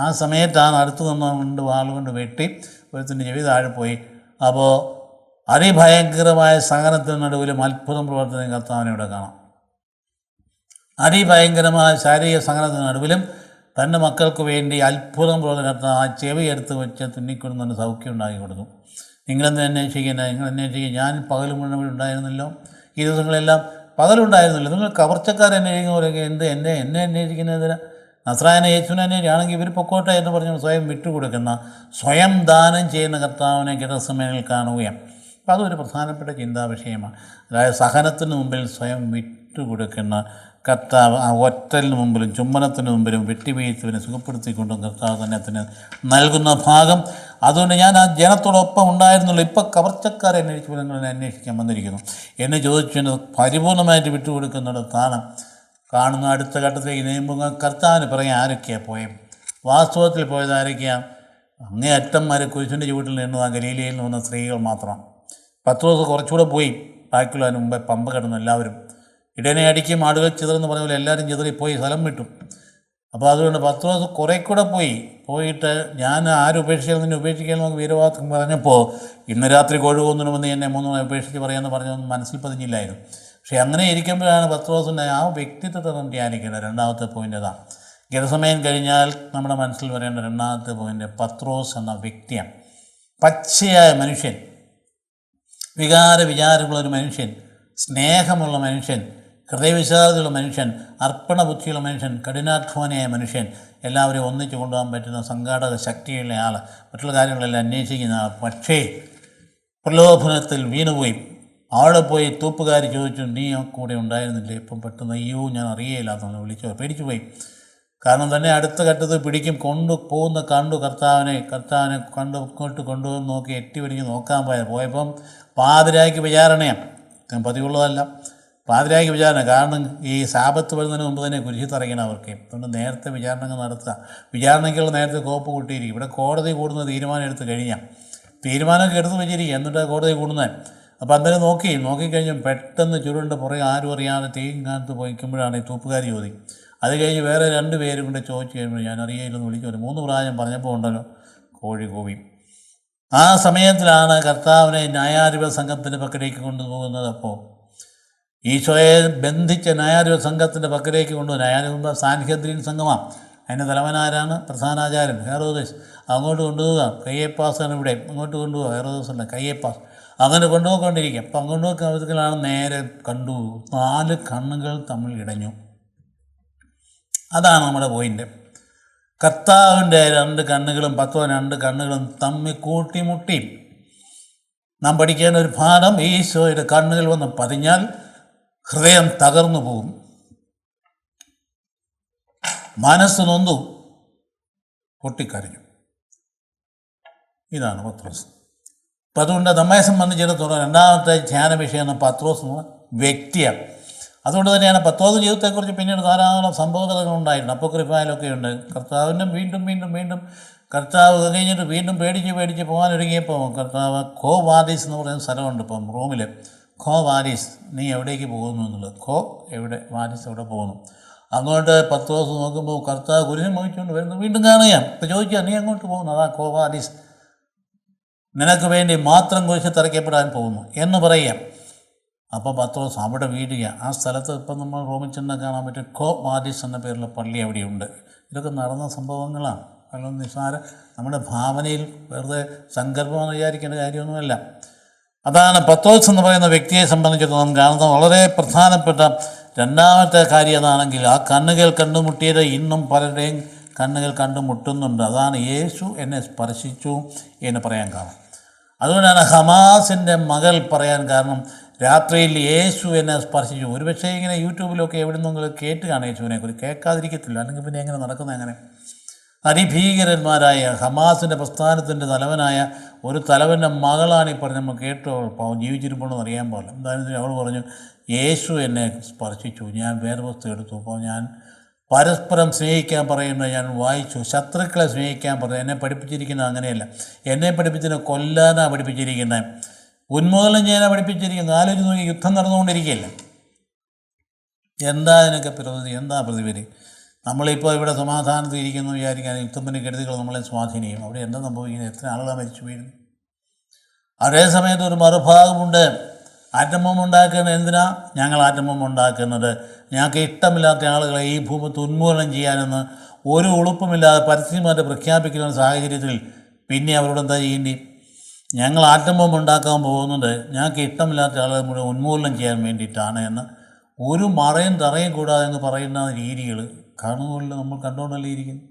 ആ സമയത്താണ് അടുത്ത് നിന്നുകൊണ്ട് വാളുകൊണ്ട് വെട്ടി ഒരുത്തിൻ്റെ ചെവി താഴെ പോയി. അപ്പോൾ അതിഭയങ്കരമായ സഹനത്തിന് നടുവിലും അത്ഭുതം പ്രവർത്തനം കർത്താവിനെ ഇവിടെ കാണാം. അതിഭയങ്കരമായ ശാരീരിക സഹനത്തിന് നടുവിലും തൻ്റെ മക്കൾക്ക് വേണ്ടി അത്ഭുതം പ്രവർത്തനം ആ ചെവി എടുത്ത് വെച്ച് തുന്നിക്കൊണ്ട് തന്നെ സൗഖ്യം ഉണ്ടാക്കി കൊടുത്തു. നിങ്ങളെന്ന് അന്വേഷിക്കുന്ന ഞാൻ പകൽ മുഴുവൻ ഉണ്ടായിരുന്നല്ലോ, ഈ ദിവസങ്ങളെല്ലാം പകലുണ്ടായിരുന്നല്ലോ. നിങ്ങൾ കവർച്ചക്കാരന്വേഷിക്കുന്നവരൊക്കെ എന്നെ അന്വേഷിക്കുന്നതിന് നസ്രായനെ യേശുവിനെ അന്വേഷിക്കുകയാണെങ്കിൽ ഇവർ പൊക്കോട്ടെ എന്ന് പറഞ്ഞ് സ്വയം വിട്ടുകൊടുക്കുന്ന, സ്വയം ദാനം ചെയ്യുന്ന കർത്താവിനെ ഗതസമയങ്ങളിൽ കാണുകയാണ്. അപ്പോൾ അതൊരു പ്രധാനപ്പെട്ട ചിന്താ വിഷയമാണ്. അതായത് സഹനത്തിന് മുമ്പിൽ സ്വയം വിട്ടുകൊടുക്കുന്ന കർത്താവ്, ആ ഒറ്റലിന് മുമ്പിലും ചുംബനത്തിന് മുമ്പിലും വെട്ടിവീഴ്ത്തുവിനെ സുഖപ്പെടുത്തിക്കൊണ്ടും കർത്താവ് തന്നെ നൽകുന്ന ഭാഗം. അതുകൊണ്ട് ഞാൻ ആ ജനത്തോടൊപ്പം ഉണ്ടായിരുന്നുള്ളൂ. ഇപ്പോൾ കവർച്ചക്കാരെ അന്വേഷിച്ച് നിങ്ങളെ അന്വേഷിക്കാൻ വന്നിരിക്കുന്നു എന്ന് ചോദിച്ചു പരിപൂർണമായിട്ട് വിട്ടുകൊടുക്കുന്നിടത്താണ് കാണുന്ന അടുത്ത ഘട്ടത്തിലേക്ക് നീങ്ങുമ്പോൾ കർത്താവിന് പറയാൻ ആരൊക്കെയാണ് പോയത്. വാസ്തവത്തിൽ പോയത് ആരൊക്കെയാണ്? അങ്ങേയറ്റന്മാരെ കുരിശിൻ്റെ ചുവട്ടിൽ നിന്നു ആ ഗലീലയിൽ നിന്ന് വന്ന സ്ത്രീകൾ മാത്രമാണ്. പത്രോസ് കുറച്ചുകൂടെ പോയി, ബാക്കിയുള്ളതിന് മുമ്പേ പമ്പ് കിടന്നു എല്ലാവരും. ഇടനെ അടിക്കും ആടുകൾ ചിതറെന്ന് പറഞ്ഞ പോലെ എല്ലാവരും ചിതറിപ്പോയി സ്ഥലം വിട്ടു. അപ്പോൾ അതുകൊണ്ട് പത്രോസ് കുറേ കൂടെ പോയിട്ട് ഞാൻ ആരുപേക്ഷിച്ചാൽ നിന്നെ ഉപേക്ഷിക്കാൻ നമുക്ക് വീരവാക്യം പറഞ്ഞപ്പോൾ ഇന്ന് രാത്രി കോഴി പോകുന്നതിന് മുന്നേ എന്നെ 3 നാൾ ഉപേക്ഷിച്ച് പറയാമെന്ന് പറഞ്ഞൊന്നും മനസ്സിൽ പതിഞ്ഞില്ലായിരുന്നു. പക്ഷേ അങ്ങനെ ഇരിക്കുമ്പോഴാണ് പത്രോസിൻ്റെ ആ വ്യക്തിത്വത്തെ നാം ധ്യാനിക്കേണ്ടത്. രണ്ടാമത്തെ പോയിൻ്റ് അതാണ്. ഗതസമയം കഴിഞ്ഞാൽ നമ്മുടെ മനസ്സിൽ വരേണ്ട രണ്ടാമത്തെ പോയിൻ്റ് പത്രോസ് എന്ന വ്യക്തിയാണ്. പച്ചയായ മനുഷ്യൻ, വിചാരമുള്ളൊരു മനുഷ്യൻ, സ്നേഹമുള്ള മനുഷ്യൻ, ഹൃദയവിശാലതയുള്ള മനുഷ്യൻ, അർപ്പണബുദ്ധിയുള്ള മനുഷ്യൻ, കഠിനാധ്വാനിയായ മനുഷ്യൻ, എല്ലാവരെയും ഒന്നിച്ചു കൊണ്ടുപോകാൻ പറ്റുന്ന സംഘാടക ശക്തിയുള്ള ആൾ, മറ്റുള്ള കാര്യങ്ങളെല്ലാം അന്വേഷിക്കുന്ന ആൾ. പക്ഷേ പ്രലോഭനത്തിൽ വീണുപോയി. അവിടെ പോയി തൂപ്പുകാർ ചോദിച്ചു, നീ കൂടെ ഉണ്ടായിരുന്നില്ലേ? ഇപ്പം പെട്ടെന്ന് അയ്യോ ഞാൻ അറിയില്ലാത്തവനെ വിളിച്ചോ, പേടിച്ചു പോയി. കാരണം തന്നെ അടുത്ത ഘട്ടത്തിൽ പിടിക്കും കൊണ്ടുപോകുന്ന കർത്താവിനെ ഇങ്ങോട്ട് കൊണ്ടുപോകുന്ന നോക്കി എട്ടി പിടിച്ച് നോക്കാൻ പോയപ്പം പാതിരായ്ക്ക് വിചാരണയാണ്. പതിവുള്ളതല്ല, പാതിരായ്ക്ക് വിചാരണ. കാരണം ഈ സാപത്ത് വരുന്നതിന് മുമ്പ് തന്നെ കുരിശിത്തറയ്ക്കണം അവർക്ക്. അതുകൊണ്ട് നേരത്തെ വിചാരണ നടത്തുക. വിചാരണയ്ക്കുള്ള നേരത്തെ കോപ്പ് കൂട്ടിയിരിക്കും. ഇവിടെ കോടതി കൂടുന്ന തീരുമാനം എടുത്ത് കഴിഞ്ഞാൽ തീരുമാനമൊക്കെ എടുത്ത് വെച്ചിരിക്കുക, എന്നിട്ട് കോടതി കൂടുന്നത്. അപ്പോൾ അന്നേരം നോക്കിക്കഴിഞ്ഞ് പെട്ടെന്ന് ചുരുണ്ട് പുറകെ ആരും അറിയാതെ തേങ്ങാനത്ത് പോയിക്കുമ്പോഴാണ് ഈ തൂപ്പുകാർ ചോദിക്കും. അത് കഴിഞ്ഞ് വേറെ 2 പേരും കൂടെ ചോദിച്ചു കഴിയുമ്പോൾ ഞാൻ അറിയില്ലെന്ന് വിളിച്ചു 3 പ്രാവശ്യം പറഞ്ഞപ്പോൾ ഉണ്ടല്ലോ കോഴി കൂവി. ആ സമയത്തിലാണ് കർത്താവിനെ ന്യായാധിപ സംഘത്തിൻ്റെ പക്കലേക്ക് കൊണ്ടുപോകുന്നത്. അപ്പോൾ ഈശോയെ ബന്ധിച്ച ന്യായാധിപ സംഘത്തിൻ്റെ പക്കലേക്ക് കൊണ്ടുപോകും. ന്യായാധിപ സാൻഹെദ്രീൻ സംഘമാണ്. അതിൻ്റെ തലവനാരാണ്? പ്രധാനാചാര്യൻ ഹെറോദസ്. അങ്ങോട്ട് കൊണ്ടുപോകുക. കയ്യേപ്പാസാണ് ഇവിടെ. അങ്ങോട്ട് കൊണ്ടുപോകുക. ഹെറോദസ് അല്ല, കയ്യേപ്പാസ്. അങ്ങനെ കൊണ്ടുപോയിക്കൊണ്ടിരിക്കുക. അപ്പം അങ്ങോട്ട് നോക്കുന്നതിലാണ് നേരെ കണ്ടു 4 കണ്ണുകൾ തമ്മിൽ ഇടഞ്ഞു. അതാണ് നമ്മുടെ പോയിൻ്റ്. കർത്താവിൻ്റെ 2 കണ്ണുകളും 2 കണ്ണുകളും തമ്മിൽ കൂട്ടിമുട്ടി. നാം പഠിക്കേണ്ട ഒരു പാഠം, ഈശോയുടെ കണ്ണുകൾ വന്ന് പതിഞ്ഞാൽ ഹൃദയം തകർന്നു പോകും, മനസ്സ് നൊന്തു, പൊട്ടിക്കരഞ്ഞു. ഇതാണ് പത്രോസ്. അപ്പം അതുകൊണ്ട് നമ്മെ സംബന്ധിച്ചിടത്തോളം രണ്ടാമത്തെ ധ്യാന വിഷയം എന്ന പത്രോസ് എന്ന വ്യക്തിയാണ്. അതുകൊണ്ട് തന്നെയാണ് പത്രോസ് ജീവിതത്തെക്കുറിച്ച് പിന്നീട് ധാരാളം സംഭവങ്ങളുണ്ടായിരുന്നു. അപ്പോക്രിഫയിലൊക്കെ ഉണ്ട്. കർത്താവിൻ്റെ വീണ്ടും കർത്താവ് കഴിഞ്ഞിട്ട് വീണ്ടും പേടിച്ച് പോകാനൊരുങ്ങിയപ്പോൾ കർത്താവ് ഖോവാദീസ് എന്ന് പറയുന്ന സ്ഥലമുണ്ട് ഇപ്പം റോമിൽ. ഖോവാദീസ്, നീ എവിടേക്ക് പോകുന്നു എന്നുള്ളത്. വാദീസ് എവിടെ പോകുന്നു? അങ്ങോട്ട് പത്രോസ് നോക്കുമ്പോൾ കർത്താവ് കുരിശും വഹിച്ചുകൊണ്ട് വരുന്നു. വീണ്ടും കാണുകയാണ്. ഇപ്പോൾ ചോദിക്കുക, നീ അങ്ങോട്ട് പോകുന്നു? അതാ ഖോവാദീസ്, നിനക്ക് വേണ്ടി മാത്രം കുരിശ് തറയ്ക്കപ്പെടാൻ പോകുന്നു എന്ന് പറയാം. അപ്പോൾ പത്രോസ് അവിടെ വീഴുക. ആ സ്ഥലത്ത് ഇപ്പം നമ്മൾ റോമിൽ ചെന്ന് കാണാൻ പറ്റും ഖോവാദീസ് എന്ന പേരുള്ള പള്ളി അവിടെയുണ്ട്. ഇതൊക്കെ നടന്ന സംഭവങ്ങളാണ്. കാരണം നിസ്സാരം നമ്മുടെ ഭാവനയിൽ വെറുതെ സങ്കല്പമെന്ന് വിചാരിക്കേണ്ട കാര്യമൊന്നുമല്ല. അതാണ് പത്രോസ് എന്ന് പറയുന്ന വ്യക്തിയെ സംബന്ധിച്ചിടത്തോളം കാണുന്ന വളരെ പ്രധാനപ്പെട്ട രണ്ടാമത്തെ കാര്യം. അതാണെങ്കിൽ ആ കണ്ണുകൾ കണ്ടുമുട്ടിയത് ഇന്നും പലരുടെയും കണ്ണുകൾ കണ്ടുമുട്ടുന്നുണ്ട്. അതാണ് യേശു എന്നെ സ്പർശിച്ചു എന്ന് പറയാൻ കാരണം. അതുകൊണ്ടാണ് ഹമാസിൻ്റെ മകൾ പറയാൻ കാരണം, രാത്രിയിൽ യേശു എന്നെ സ്പർശിച്ചു. ഒരുപക്ഷേ ഇങ്ങനെ യൂട്യൂബിലൊക്കെ എവിടെ നിന്നെങ്കിലും കേട്ട് കാണാം യേശുവിനെക്കുറിച്ച്, കേൾക്കാതിരിക്കത്തില്ല. അല്ലെങ്കിൽ പിന്നെ എങ്ങനെ നടക്കുന്നത്? അങ്ങനെ അതിഭീകരന്മാരായ ഹമാസിൻ്റെ പ്രസ്ഥാനത്തിൻ്റെ തലവനായ ഒരു തലവൻ്റെ മകളാണ് ഈ പറഞ്ഞ് നമ്മൾ കേട്ടോ, ജീവിച്ചിരിപ്പുണ്ടെന്ന് അറിയാൻ പാടില്ല. എന്തായാലും അവൾ പറഞ്ഞു, യേശു എന്നെ സ്പർശിച്ചു, ഞാൻ വേദപുസ്തകം എടുത്തു. അപ്പോൾ ഞാൻ പരസ്പരം സ്നേഹിക്കാൻ പറയുന്നത് ഞാൻ വായിച്ചു. ശത്രുക്കളെ സ്നേഹിക്കാൻ പറയുന്നത് എന്നെ പഠിപ്പിച്ചിരിക്കുന്നത് അങ്ങനെയല്ല. എന്നെ പഠിപ്പിച്ചതിനെ കൊല്ലാനാണ് പഠിപ്പിച്ചിരിക്കുന്നത്, ഉന്മൂലനം ചെയ്യാനാണ് പഠിപ്പിച്ചിരിക്കുന്നത്. ആലോചിച്ച് നോക്കി, യുദ്ധം നടന്നുകൊണ്ടിരിക്കുകയല്ല. എന്താ ഇതിനൊക്കെ പ്രതിവിധി? എന്താ പ്രതിവിധി? നമ്മളിപ്പോൾ ഇവിടെ സമാധാനത്തിൽ ഇരിക്കുന്നു വിചാരിക്കാൻ, യുദ്ധത്തിൻ്റെ കെടുതികൾ നമ്മളെ സ്വാധീനിക്കും. അവിടെ എന്താ സംഭവിക്കുന്നത്? എത്ര ആളുകളാണ് മരിച്ചു വീഴുന്നു. അതേ സമയത്ത് ഒരു മറുഭാഗമുണ്ട്, ആറ്റം ബോംബ് ഉണ്ടാക്കുന്നത് എന്തിനാ? ഞങ്ങൾ ആറ്റം ബോംബ് ഉണ്ടാക്കുന്നത് ഞങ്ങൾക്ക് ഇഷ്ടമില്ലാത്ത ആളുകളെ ഈ ഭൂമിത്ത് ഉന്മൂലനം ചെയ്യാനെന്ന് ഒരു ഉളുപ്പുമില്ലാതെ പരസ്യമായിട്ട് പ്രഖ്യാപിക്കുന്ന സാഹചര്യത്തിൽ പിന്നെ അവരോട് എന്താ ചെയ്യേണ്ടി? ഞങ്ങൾ ആറ്റം ബോംബ് ഉണ്ടാക്കാൻ പോകുന്നത് ഞങ്ങൾക്ക് ഇഷ്ടമില്ലാത്ത ആളുകളെ മുഴുവൻ ഉന്മൂലനം ചെയ്യാൻ വേണ്ടിയിട്ടാണ് എന്ന് ഒരു മറയും തറയും കൂടാതെ എന്ന് പറയുന്ന രീതികൾ കാണുമല്ലോ, നമ്മൾ കണ്ടുകൊണ്ടല്ലേ ഇരിക്കുന്നു.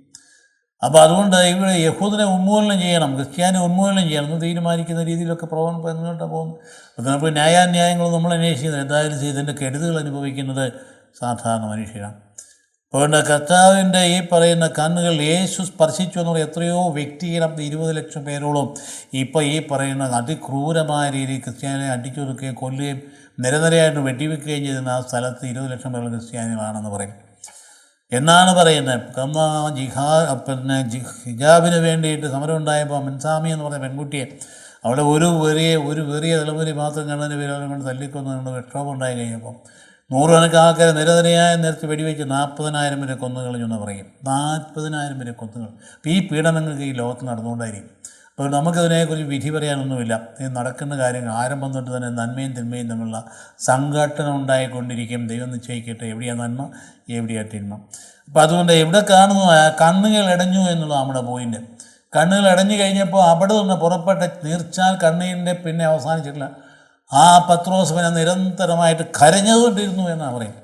അപ്പോൾ അതുകൊണ്ട് ഇവിടെ യഹൂദനെ ഉന്മൂലനം ചെയ്യണം, ക്രിസ്ത്യാനി ഉന്മൂലനം ചെയ്യണം എന്ന് തീരുമാനിക്കുന്ന രീതിയിലൊക്കെ പ്രവണത മുന്നോട്ടാണ് പോകുന്നത്. അപ്പോൾ ന്യായാന്യായങ്ങൾ നമ്മൾ അന്വേഷിക്കുന്നത് എന്തായാലും ഇതിൻ്റെ കെടുതികൾ അനുഭവിക്കുന്നത് സാധാരണ മനുഷ്യരാണ്. അതുകൊണ്ട് കർത്താവിൻ്റെ ഈ പറയുന്ന കണ്ണുകൾ യേശു സ്പർശിച്ചു എന്നുള്ള എത്രയോ വ്യക്തികളെ 20 ലക്ഷം പേരോളം ഇപ്പോൾ ഈ പറയുന്ന അതിക്രൂരമായ രീതിയിൽ ക്രിസ്ത്യാനികളെ അടിച്ചൊതുക്കുകയും കൊല്ലുകയും നിരനിരയായിട്ട് വെടിവെക്കുകയും ചെയ്യുന്ന ആ സ്ഥലത്ത് 20 ലക്ഷം പേരുള്ള ക്രിസ്ത്യാനികളാണെന്ന് പറയും എന്നാണ് പറയുന്നത്. ഹിജാബിന് വേണ്ടിയിട്ട് സമരം ഉണ്ടായപ്പോൾ മിൻസാമി എന്ന് പറഞ്ഞ പെൺകുട്ടിയെ അവിടെ ഒരു വെറിയ തലമുറി മാത്രം കണ്ടതിന് പേര് കൊണ്ട് തല്ലിക്കൊന്നു വിക്ഷോഭം ഉണ്ടായി കഴിഞ്ഞപ്പോൾ 100 കണക്ക് ആൾക്കാരെ നിരനിരയായ നേരത്തെ വെടിവെച്ച് 40,000 വരെ കൊന്നുകളഞ്ഞെന്ന് പറയും. 40,000 വരെ കൊന്നുകൾ. അപ്പോൾ ഈ പീഡനങ്ങൾക്ക് ഈ ലോകത്ത് നടന്നുകൊണ്ടായിരിക്കും. അപ്പോൾ നമുക്കതിനെക്കുറിച്ച് വിധി പറയാനൊന്നുമില്ല. ഇത് നടക്കുന്ന കാര്യങ്ങൾ ആരംഭം തൊട്ട് തന്നെ നന്മയും തിന്മയും തമ്മിലുള്ള സംഘട്ടനം ഉണ്ടായിക്കൊണ്ടിരിക്കും. ദൈവം നിശ്ചയിക്കട്ടെ എവിടെയാണ് നന്മ, എവിടെയാണ് തിന്മ. അപ്പോൾ അതുകൊണ്ട് എവിടെ കാണുന്നു, കണ്ണുകൾ ഇടഞ്ഞു എന്നുള്ളത് നമ്മുടെ പോയിൻ്റ്. കണ്ണുകൾ ഇടഞ്ഞു കഴിഞ്ഞപ്പോൾ അവിടെ നിന്ന് പുറപ്പെട്ട നീർച്ചാൽ കണ്ണീരിൻ്റെ പിന്നെ അവസാനിച്ചിട്ടില്ല. ആ പത്രോസിനെ നിരന്തരമായിട്ട് കരഞ്ഞുകൊണ്ടിരുന്നു എന്നാണ് പറയുന്നത്.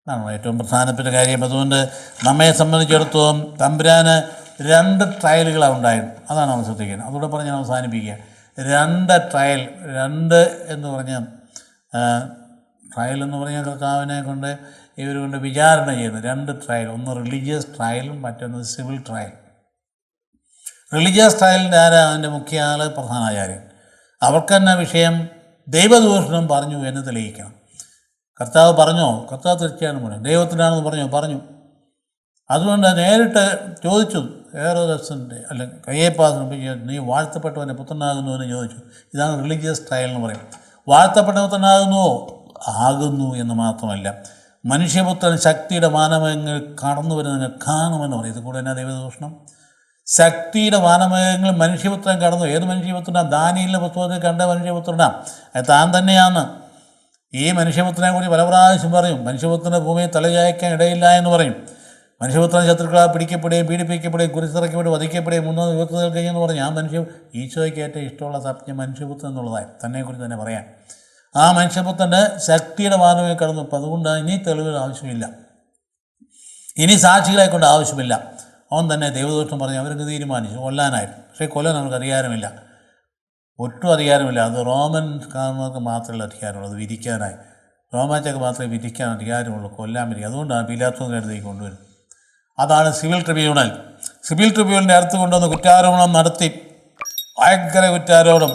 അതാണ് ഏറ്റവും പ്രധാനപ്പെട്ട കാര്യം. അതുകൊണ്ട് നമ്മെ സംബന്ധിച്ചിടത്തോളം തമ്പുരാന് 2 ട്രയലുകളാണ് ഉണ്ടായിരുന്നു. അതാണ് നമ്മൾ ശ്രദ്ധിക്കുന്നത്. അതുകൂടെ പറഞ്ഞ് ഞാൻ അവസാനിപ്പിക്കുക. 2 ട്രയൽ, 2 എന്ന് പറഞ്ഞാൽ ട്രയൽ എന്ന് പറഞ്ഞാൽ കർത്താവിനെ കൊണ്ട് ഇവർ കൊണ്ട് വിചാരണ ചെയ്യുന്നത് 2 ട്രയൽ. ഒന്ന് റിലീജിയസ് ട്രയലും മറ്റൊന്ന് സിവിൽ ട്രയൽ. റിലീജിയസ് ട്രയലിൻ്റെ ആരാ? അതിൻ്റെ മുഖ്യ ആൾ പ്രധാനാചാര്യൻ. അവർക്ക് തന്നെ വിഷയം ദൈവദൂഷണം പറഞ്ഞു എന്ന് തെളിയിക്കണം. കർത്താവ് പറഞ്ഞോ? കർത്താവ് തീർച്ചയായും പറഞ്ഞു. ദൈവത്തിനാണെന്ന് പറഞ്ഞു. അതുകൊണ്ട് നേരിട്ട് ചോദിച്ചു ഹെരോദസിൻ്റെ അല്ല കയ്യേപ്പാസിന്, നീ വാഴ്ത്തപ്പെട്ടവനെ പുത്രനാകുന്നുവെന്ന് ചോദിച്ചു. ഇതാണ് റിലീജിയസ് ട്രയൽ എന്ന് പറയും. വാഴ്ത്തപ്പെട്ട പുത്രനാകുന്നുവോ? ആകുന്നു എന്ന് മാത്രമല്ല, മനുഷ്യപുത്രൻ ശക്തിയുടെ മാനമേഘങ്ങൾ കടന്നു വരുന്നത് കാണുമെന്ന് പറയും. ഇത് കൂടെ തന്നെ ദൈവദൂഷണം. ശക്തിയുടെ വാനമേഘങ്ങൾ മനുഷ്യപുത്രൻ കടന്നു. ഏത് മനുഷ്യപുത്രനാണ്? ദാനിയേലിൻ്റെ പുസ്തകത്തിൽ കണ്ട മനുഷ്യപുത്രനാണ്. അത് താൻ തന്നെയാണ്. ഈ മനുഷ്യപുത്രനെ കുറിച്ച് പല പ്രാവശ്യം പറയും. മനുഷ്യപുത്രൻ്റെ ഭൂമിയിൽ തലചായ്ക്കാൻ ഇടയില്ല എന്ന് പറയും. മനുഷ്യപുത്രൻ ശത്രുക്കളാൽ പിടിക്കപ്പെടുകയും പീഡിപ്പിക്കപ്പെടുകയും കുരിശിറക്കപ്പെടുകയും വധിക്കപ്പെടുകയും 3 ദിവസത്തിൽ കഴിഞ്ഞെന്ന് പറഞ്ഞു. ഈശോയ്ക്ക് ഏറ്റവും ഇഷ്ടമുള്ള സത്യം മനുഷ്യപുത്രൻ എന്നുള്ളതായി തന്നെക്കുറിച്ച് തന്നെ പറയാൻ. ആ മനുഷ്യപുത്രൻ്റെ ശക്തിയുടെ വാനമേഘം കടന്നു. അപ്പം അതുകൊണ്ട് ഇനി തെളിവുകൾ ആവശ്യമില്ല, ഇനി സാക്ഷികളെ കൊണ്ട് ആവശ്യമില്ല. അവൻ തന്നെ ദൈവദൂഷണം പറഞ്ഞ് അവർക്ക് തീരുമാനിച്ചു കൊല്ലാനായിട്ട്. പക്ഷേ കൊല്ലാൻ അവർക്ക് അധികാരമില്ല, ഒട്ടും അധികാരമില്ല. അത് റോമൻ കാരണവർക്ക് മാത്രമല്ല അധികാരമുള്ളൂ, അത് വിധിക്കാനായി. റോമാച്ചക്ക് മാത്രമേ വിധിക്കാൻ അധികാരമുള്ളൂ, കൊല്ലാൻ പറ്റും. അതുകൊണ്ടാണ് പീലാത്തോസിൻ്റെ അടുത്തേക്ക് കൊണ്ടുവരുന്നത്. അതാണ് സിവിൽ ട്രിബ്യൂണൽ. സിവിൽ ട്രിബ്യൂണലിൻ്റെ അടുത്ത് കൊണ്ടുവന്ന് കുറ്റാരോപണം നടത്തി, ഭയങ്കര കുറ്റാരോപണം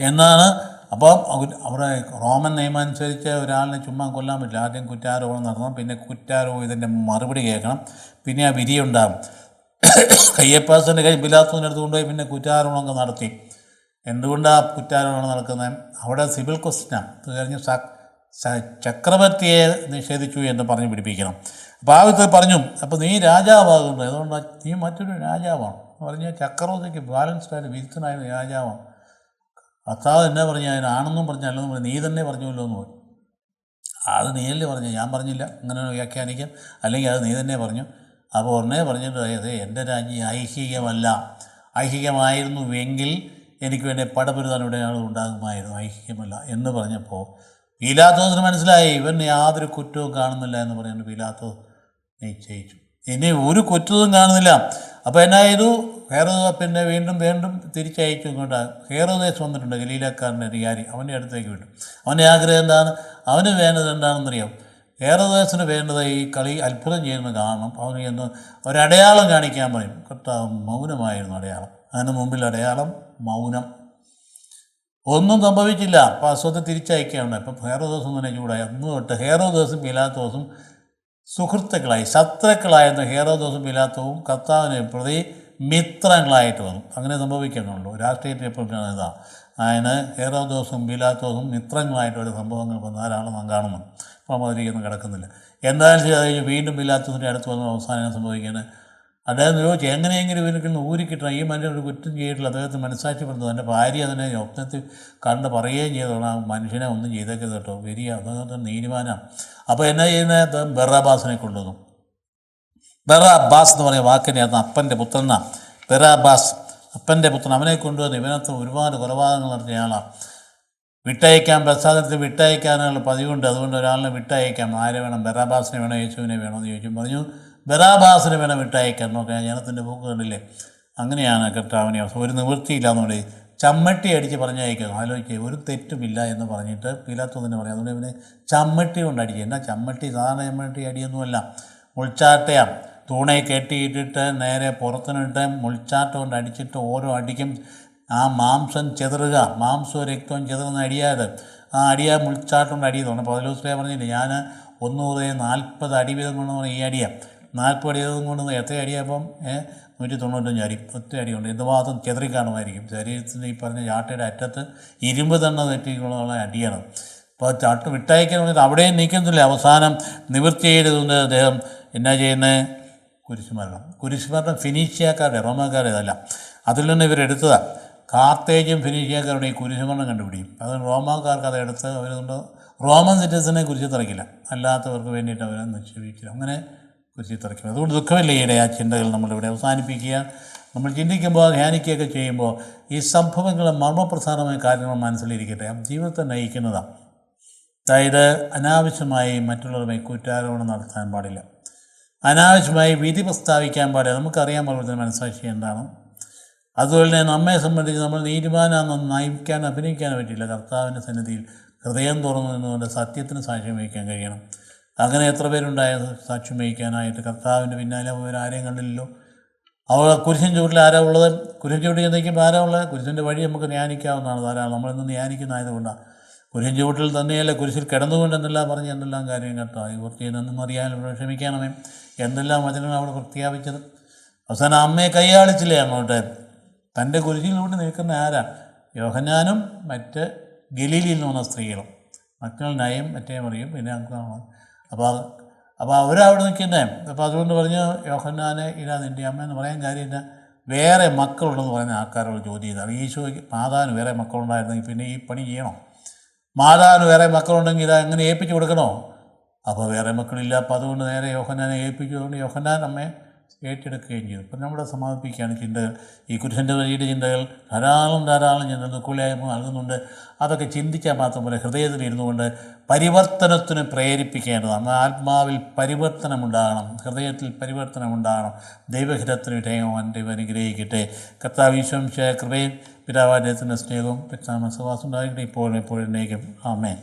എന്നാണ്. അപ്പം അവിടെ റോമൻ നിയമം അനുസരിച്ച് ഒരാളിനെ ചുമ്മാ കൊല്ലാൻ പറ്റില്ല. ആദ്യം കുറ്റാരോപണം നടത്തണം, പിന്നെ ഇതിൻ്റെ മറുപടി കേൾക്കണം, പിന്നെ ആ വിധിയുണ്ടാകും. കയ്യപ്പാസിൻ്റെ കൈ പീലാത്തോസിൻ്റെ അടുത്ത് കൊണ്ടുപോയി പിന്നെ കുറ്റാരോപണമൊക്കെ നടത്തി. എന്തുകൊണ്ടാണ് കുറ്റാരോപണം നടക്കുന്നത്? അവിടെ സിവിൽ ക്വസ്റ്റ്യനാണ്. അത് കഴിഞ്ഞ് ചക്രവർത്തിയെ നിഷേധിച്ചു എന്ന് പറഞ്ഞ് പിടിപ്പിക്കണം. അപ്പോൾ ആ വിധത്തിൽ പറഞ്ഞു, അപ്പോൾ നീ രാജാവാകുന്നത് അതുകൊണ്ട് നീ മറ്റൊരു രാജാവാണ് പറഞ്ഞാൽ ചക്രവർത്തിക്ക് ബാലൻസ്ഡായിട്ട് വിരുദ്ധനായ രാജാവാണ്. കർത്താവ് എന്നെ പറഞ്ഞാൽ അതിനാണെന്നും പറഞ്ഞ അല്ലെന്നും പറഞ്ഞു, നീ തന്നെ പറഞ്ഞുവല്ലോ എന്ന് പറഞ്ഞു. അത് നീയല്ലേ പറഞ്ഞു, ഞാൻ പറഞ്ഞില്ല, അങ്ങനെ വ്യാഖ്യാനിക്കാം, അല്ലെങ്കിൽ അത് നീ തന്നെ പറഞ്ഞു. അപ്പോൾ ഉടനെ പറഞ്ഞിട്ട് അതെ എൻ്റെ രാജ്യം ഐഹികമല്ല, ഐഹികമായിരുന്നുവെങ്കിൽ എനിക്ക് വേണ്ടി പടപൊരുതാൻ ഇവിടെ ആൾ ഉണ്ടാകുമായിരുന്നു, ഐഹികമല്ല എന്ന് പറഞ്ഞപ്പോൾ പീലാത്തോസിന് മനസ്സിലായി ഇവൻ യാതൊരു കുറ്റവും കാണുന്നില്ല എന്ന് പറഞ്ഞുകൊണ്ട് പീലാത്തോസ് നിശ്ചയിച്ചു. ഇനി ഒരു കുറ്റവും കാണുന്നില്ല. അപ്പോൾ എന്നാ ചെയ്തു? പിന്നെ വീണ്ടും വീണ്ടും തിരിച്ചയച്ചു ഇങ്ങോട്ട്. ഹേറോദേസ് വന്നിട്ടുണ്ട്, ഗലീലക്കാരൻ്റെ അധികാരി. അവൻ്റെ അടുത്തേക്ക് വിട്ടു. അവൻ്റെ ആഗ്രഹം എന്താണ്? അവന് വേണ്ടത് എന്താണെന്നറിയാം? ഹേറോദേസിന് വേണ്ടത് ഈ കളി അത്ഭുതം ചെയ്യുന്ന കാണണം. അവന് എന്ന് ഒരടയാളം കാണിക്കാൻ പറയും. കർത്താവ് മൗനമായിരുന്നു അടയാളം. അതിന് മുമ്പിൽ അടയാളം മൗനം. ഒന്നും സംഭവിച്ചില്ല. അപ്പോൾ അസ്വത്ത് തിരിച്ചയക്കുകയാണ്. ഇപ്പം ഹേറോദേസും തന്നെ ചൂടായി. അന്ന് തൊട്ട് ഹേറോദേസും പിലാത്തോസും സുഹൃത്തുക്കളായി. ശത്രുക്കളായിരുന്ന ഹേറോദോസും പിലാത്തോവും കർത്താവിനെ പ്രതി മിത്രങ്ങളായിട്ട് വന്നു. അങ്ങനെ സംഭവിക്കുന്നുള്ളൂ. രാഷ്ട്രീയത്തിൽ എപ്പോഴും ഇതാണ്. അതിന് ഹേറോദോസും പിലാത്തോസും മിത്രങ്ങളായിട്ട് ഒരു സംഭവങ്ങൾ ധാരാളം നാം കാണുന്നു. അപ്പോൾ അതിലേക്കൊന്നും കിടക്കുന്നില്ല. എന്തായാലും ശരി, അത് കഴിഞ്ഞ് വീണ്ടും പിലാത്തോസിൻ്റെ അടുത്ത് വന്ന അവസാനം സംഭവിക്കുന്നത്, അദ്ദേഹം ചോദിച്ചു എങ്ങനെയെങ്കിലും ഇവർക്ക് ഊരിക്കിട്ടണം. ഈ മനുഷ്യൻ ഒരു കുറ്റം ചെയ്തിട്ടില്ല. അദ്ദേഹത്തിന് മനസ്സാക്ഷിപ്പെടുന്നത്. എൻ്റെ ഭാര്യ അതിനെ സ്വപ്നത്തിൽ കണ്ട് പറയുകയും ചെയ്തോളാം, ആ മനുഷ്യനെ ഒന്നും ചെയ്തേക്കരുത് കേട്ടോ, വരിക അദ്ദേഹത്തിന് നീതിമാനാണ്. അപ്പോൾ എന്നാ ചെയ്യുന്നത്? ബറാബാസിനെ കൊണ്ടുവന്നു. ബറാബാസ് എന്ന് പറയുന്ന വാക്കിൻ്റെ അർത്ഥം അപ്പൻ്റെ പുത്രനാണ്. ബറാബാസ് അപ്പൻ്റെ പുത്രൻ. അവനെ കൊണ്ടുവന്ന് ഇവനകത്ത് ഒരുപാട് കൊലപാതകങ്ങൾ നടത്തിയ ആളാണ്. വിട്ടയക്കാം, പ്രസാദത്തിൽ വിട്ടയക്കാനുള്ള പതിവുണ്ട്. അതുകൊണ്ട് ഒരാളിനെ വിട്ടയക്കാം. ആരെ വേണം? ബറാബാസിനെ വേണോ യേശുവിനെ വേണോ എന്ന് ചോദിച്ചു. പറഞ്ഞു ബറാബാസിനെ വേണം വിട്ടയക്കാൻ. നോക്കാം, ജനത്തിൻ്റെ പോക്ക് കണ്ടില്ലേ? അങ്ങനെയാണ് കർത്താവിനെ അവസ്ഥ. ഒരു നിവൃത്തിയില്ല എന്നുള്ളത് ചമ്മട്ടി അടിച്ച് പറഞ്ഞയക്കുക. ആലോചിക്കുക, ഒരു തെറ്റുമില്ല എന്ന് പറഞ്ഞിട്ട് പിലാത്തോസിനെ പറയാം. അതുകൊണ്ട് ഇവനെ ചമ്മട്ടി കൊണ്ട് അടിക്കുക. എന്നാ ചമ്മട്ടി? സാധാരണ ചമ്മട്ടി അടിയൊന്നുമല്ല, മുൾച്ചാട്ടയാണ്. തൂണെ കെട്ടിയിട്ടിട്ട് നേരെ പുറത്തിനിട്ട് മുൾച്ചാട്ട കൊണ്ട് അടിച്ചിട്ട് ഓരോ അടിക്കും ആ മാംസം ചെതറുക, മാംസവും രക്തവും ചെതറുന്ന അടിയാത്. ആ അടിയാ മുൾച്ചാട്ടം കൊണ്ട് അടിയതുകൊണ്ട് പൗലോസ്ലീഹ പറഞ്ഞില്ലേ, ഞാൻ 140 അടി വീതം കൊണ്ടെന്ന് ഈ അടിയാണ്. 40 അടി വീതം കൊണ്ട് എത്ര അടിയപ്പം 195 അടി, ഒറ്റ അടിയുണ്ട്. എന്തുമാത്രം ചെതറിക്കാണുമായിരിക്കും. ശരീരത്തിന് ഈ പറഞ്ഞ ചാട്ടയുടെ അറ്റത്ത് ഇരുമ്പ് തന്നെ തെറ്റിക്കൊള്ളുള്ള അടിയാണ്. അപ്പോൾ ചാട്ട് വിട്ടയക്കാൻ വേണ്ടിയിട്ട് അവിടെയും നിൽക്കുന്നില്ല. അവസാനം നിവൃത്തി ചെയ്തതുകൊണ്ട് അദ്ദേഹം എന്നാ ചെയ്യുന്നത്? കുരിശുമരണം. കുരിശുമരണം ഫിനീഷ്യക്കാരുടെ, റോമാക്കാരുടേതല്ല. അതിൽ നിന്ന് ഇവരെടുത്തതാണ്. കാർത്തേജും ഫിനീഷ്യക്കാരുടെ ഈ കുരിശുമരണം കണ്ടുപിടിക്കും. അത് റോമാക്കാർക്ക് അതെടുത്ത് അവരുകൊണ്ട് റോമൻ സിറ്റിസനെ കുരിശ് തറയ്ക്കില്ല, അല്ലാത്തവർക്ക് വേണ്ടിയിട്ട് അവരെ നിക്ഷേപിക്കില്ല. അങ്ങനെ കുരിശ് തറയ്ക്കും. അതുകൊണ്ട് ദുഃഖമില്ല. ഈയിടെ ആ ചിന്തകൾ നമ്മളിവിടെ അവസാനിപ്പിക്കുക. നമ്മൾ ചിന്തിക്കുമ്പോൾ ധ്യാനിക്കുകയൊക്കെ ചെയ്യുമ്പോൾ ഈ സംഭവങ്ങളും മർമ്മപ്രധാനമായ കാര്യങ്ങൾ മനസ്സിലിരിക്കട്ടെ. ജീവിതത്തെ നയിക്കുന്നതാണ്. അതായത് അനാവശ്യമായി മറ്റുള്ളവരുമായി കുറ്റാരോപണം നടത്താൻ പാടില്ല, അനാവശ്യമായി വിധി പ്രസ്താവിക്കാൻ പാടില്ല. നമുക്കറിയാൻ പാടില്ല മനസ്സാക്ഷി എന്താണ്. അതുപോലെ തന്നെ നമ്മെ സംബന്ധിച്ച് നമ്മൾ നീതിമാനാണെന്ന് നയിക്കാൻ അഭിനയിക്കാൻ പറ്റില്ല. കർത്താവിൻ്റെ സന്നിധിയിൽ ഹൃദയം തുറന്നു നിന്നുകൊണ്ട് സത്യത്തിന് സാക്ഷ്യം വഹിക്കാൻ കഴിയണം. അങ്ങനെ എത്ര പേരുണ്ടായ സാക്ഷ്യം വഹിക്കാനായിട്ട്? കർത്താവിൻ്റെ പിന്നാലെ അവരാരെയും കണ്ടില്ലല്ലോ. അവൾ കുരിശിൻ ചുവട്ടിൽ ആരാ ഉള്ളത്? കുരിശിൻ ചുവട്ടിൽ ചിന്തിക്കുമ്പോൾ ആരാ ഉള്ളത്? കുരിശിൻ്റെ വഴി നമുക്ക് ധ്യാനിക്കാവുന്നതാണ് ധാരാളം. നമ്മളിന്ന് ധ്യാനിക്കുന്നതായതുകൊണ്ടാണ്. കുരിശിൻ ചുവട്ടിൽ തന്നെയല്ല, കുരിശിൽ കിടന്നുകൊണ്ട് എന്തെല്ലാം പറഞ്ഞ് എന്തെല്ലാം കാര്യം കർത്താവ് ഇവർ ചെയ്യുന്നതെന്നും അറിയാനും ക്ഷമിക്കണമേ. എന്തെല്ലാം വചനങ്ങൾ അവിടെ പ്രഖ്യാപിച്ചത്. അവസാനം അമ്മയെ കൈയാളിച്ചില്ലേ അങ്ങോട്ട്? തൻ്റെ കുരിശിലൂടെ നിൽക്കുന്ന ആരാ? യോഹന്നാനും മറ്റ് ഗലീലിയിൽ നിന്ന് വന്ന സ്ത്രീകളും, മക്കൾ നയം മറ്റേ മറിയും പിന്നെ അപ്പോൾ അവരവിടെ നിൽക്കുന്നത്. അപ്പോൾ അതുകൊണ്ട് പറഞ്ഞു യോഹന്നാനെ ഇതാ നിൻ്റെ അമ്മ എന്ന് പറയാൻ കാര്യമില്ല, വേറെ മക്കളുണ്ടെന്ന് പറയുന്ന ആൾക്കാരോട് ചോദ്യം ചെയ്താണ്. ഈശോയ്ക്ക് മാതാവിന് വേറെ മക്കളുണ്ടായിരുന്നെങ്കിൽ പിന്നെ ഈ പണി ചെയ്യണോ? മാതാവിന് വേറെ മക്കളുണ്ടെങ്കിൽ ഇതാ എങ്ങനെ ഏൽപ്പിച്ചു കൊടുക്കണോ? അപ്പോൾ വേറെ മക്കളില്ല. അപ്പോൾ അതുകൊണ്ട് നേരെ യോഹന്നാനെ ഏൽപ്പിച്ചുകൊണ്ട് യോഹന്നാൻ അമ്മയെ ഏറ്റെടുക്കുകയും ചെയ്തു. ഇപ്പം നമ്മുടെ സമാപിക്കുകയാണ് ചിന്തകൾ. ഈ കുരിശിൻ്റെ വഴിയുടെ ചിന്തകൾ ധാരാളം ചിന്തകൾ ദുഃഖുലായ്മ നൽകുന്നുണ്ട്. അതൊക്കെ ചിന്തിക്കാൻ മാത്രം പോലെ ഹൃദയത്തിൽ ഇരുന്നു കൊണ്ട് പരിവർത്തനത്തിന് പ്രേരിപ്പിക്കേണ്ടതാണ്. ആത്മാവിൽ പരിവർത്തനമുണ്ടാകണം, ഹൃദയത്തിൽ പരിവർത്തനമുണ്ടാകണം. ദൈവഹിതത്തിന് വിധേയമാൻ ദൈവം അനുഗ്രഹിക്കട്ടെ. കർത്താവ് ഈശോമിശിഹായുടെ കൃപയും പിതാവായ ദൈവത്തിൻ്റെ സ്നേഹവും പിതാമഹ സഹവാസം ഉണ്ടാകട്ടെ, ഇപ്പോഴും എപ്പോഴും എന്നേക്കും. ആമേൻ.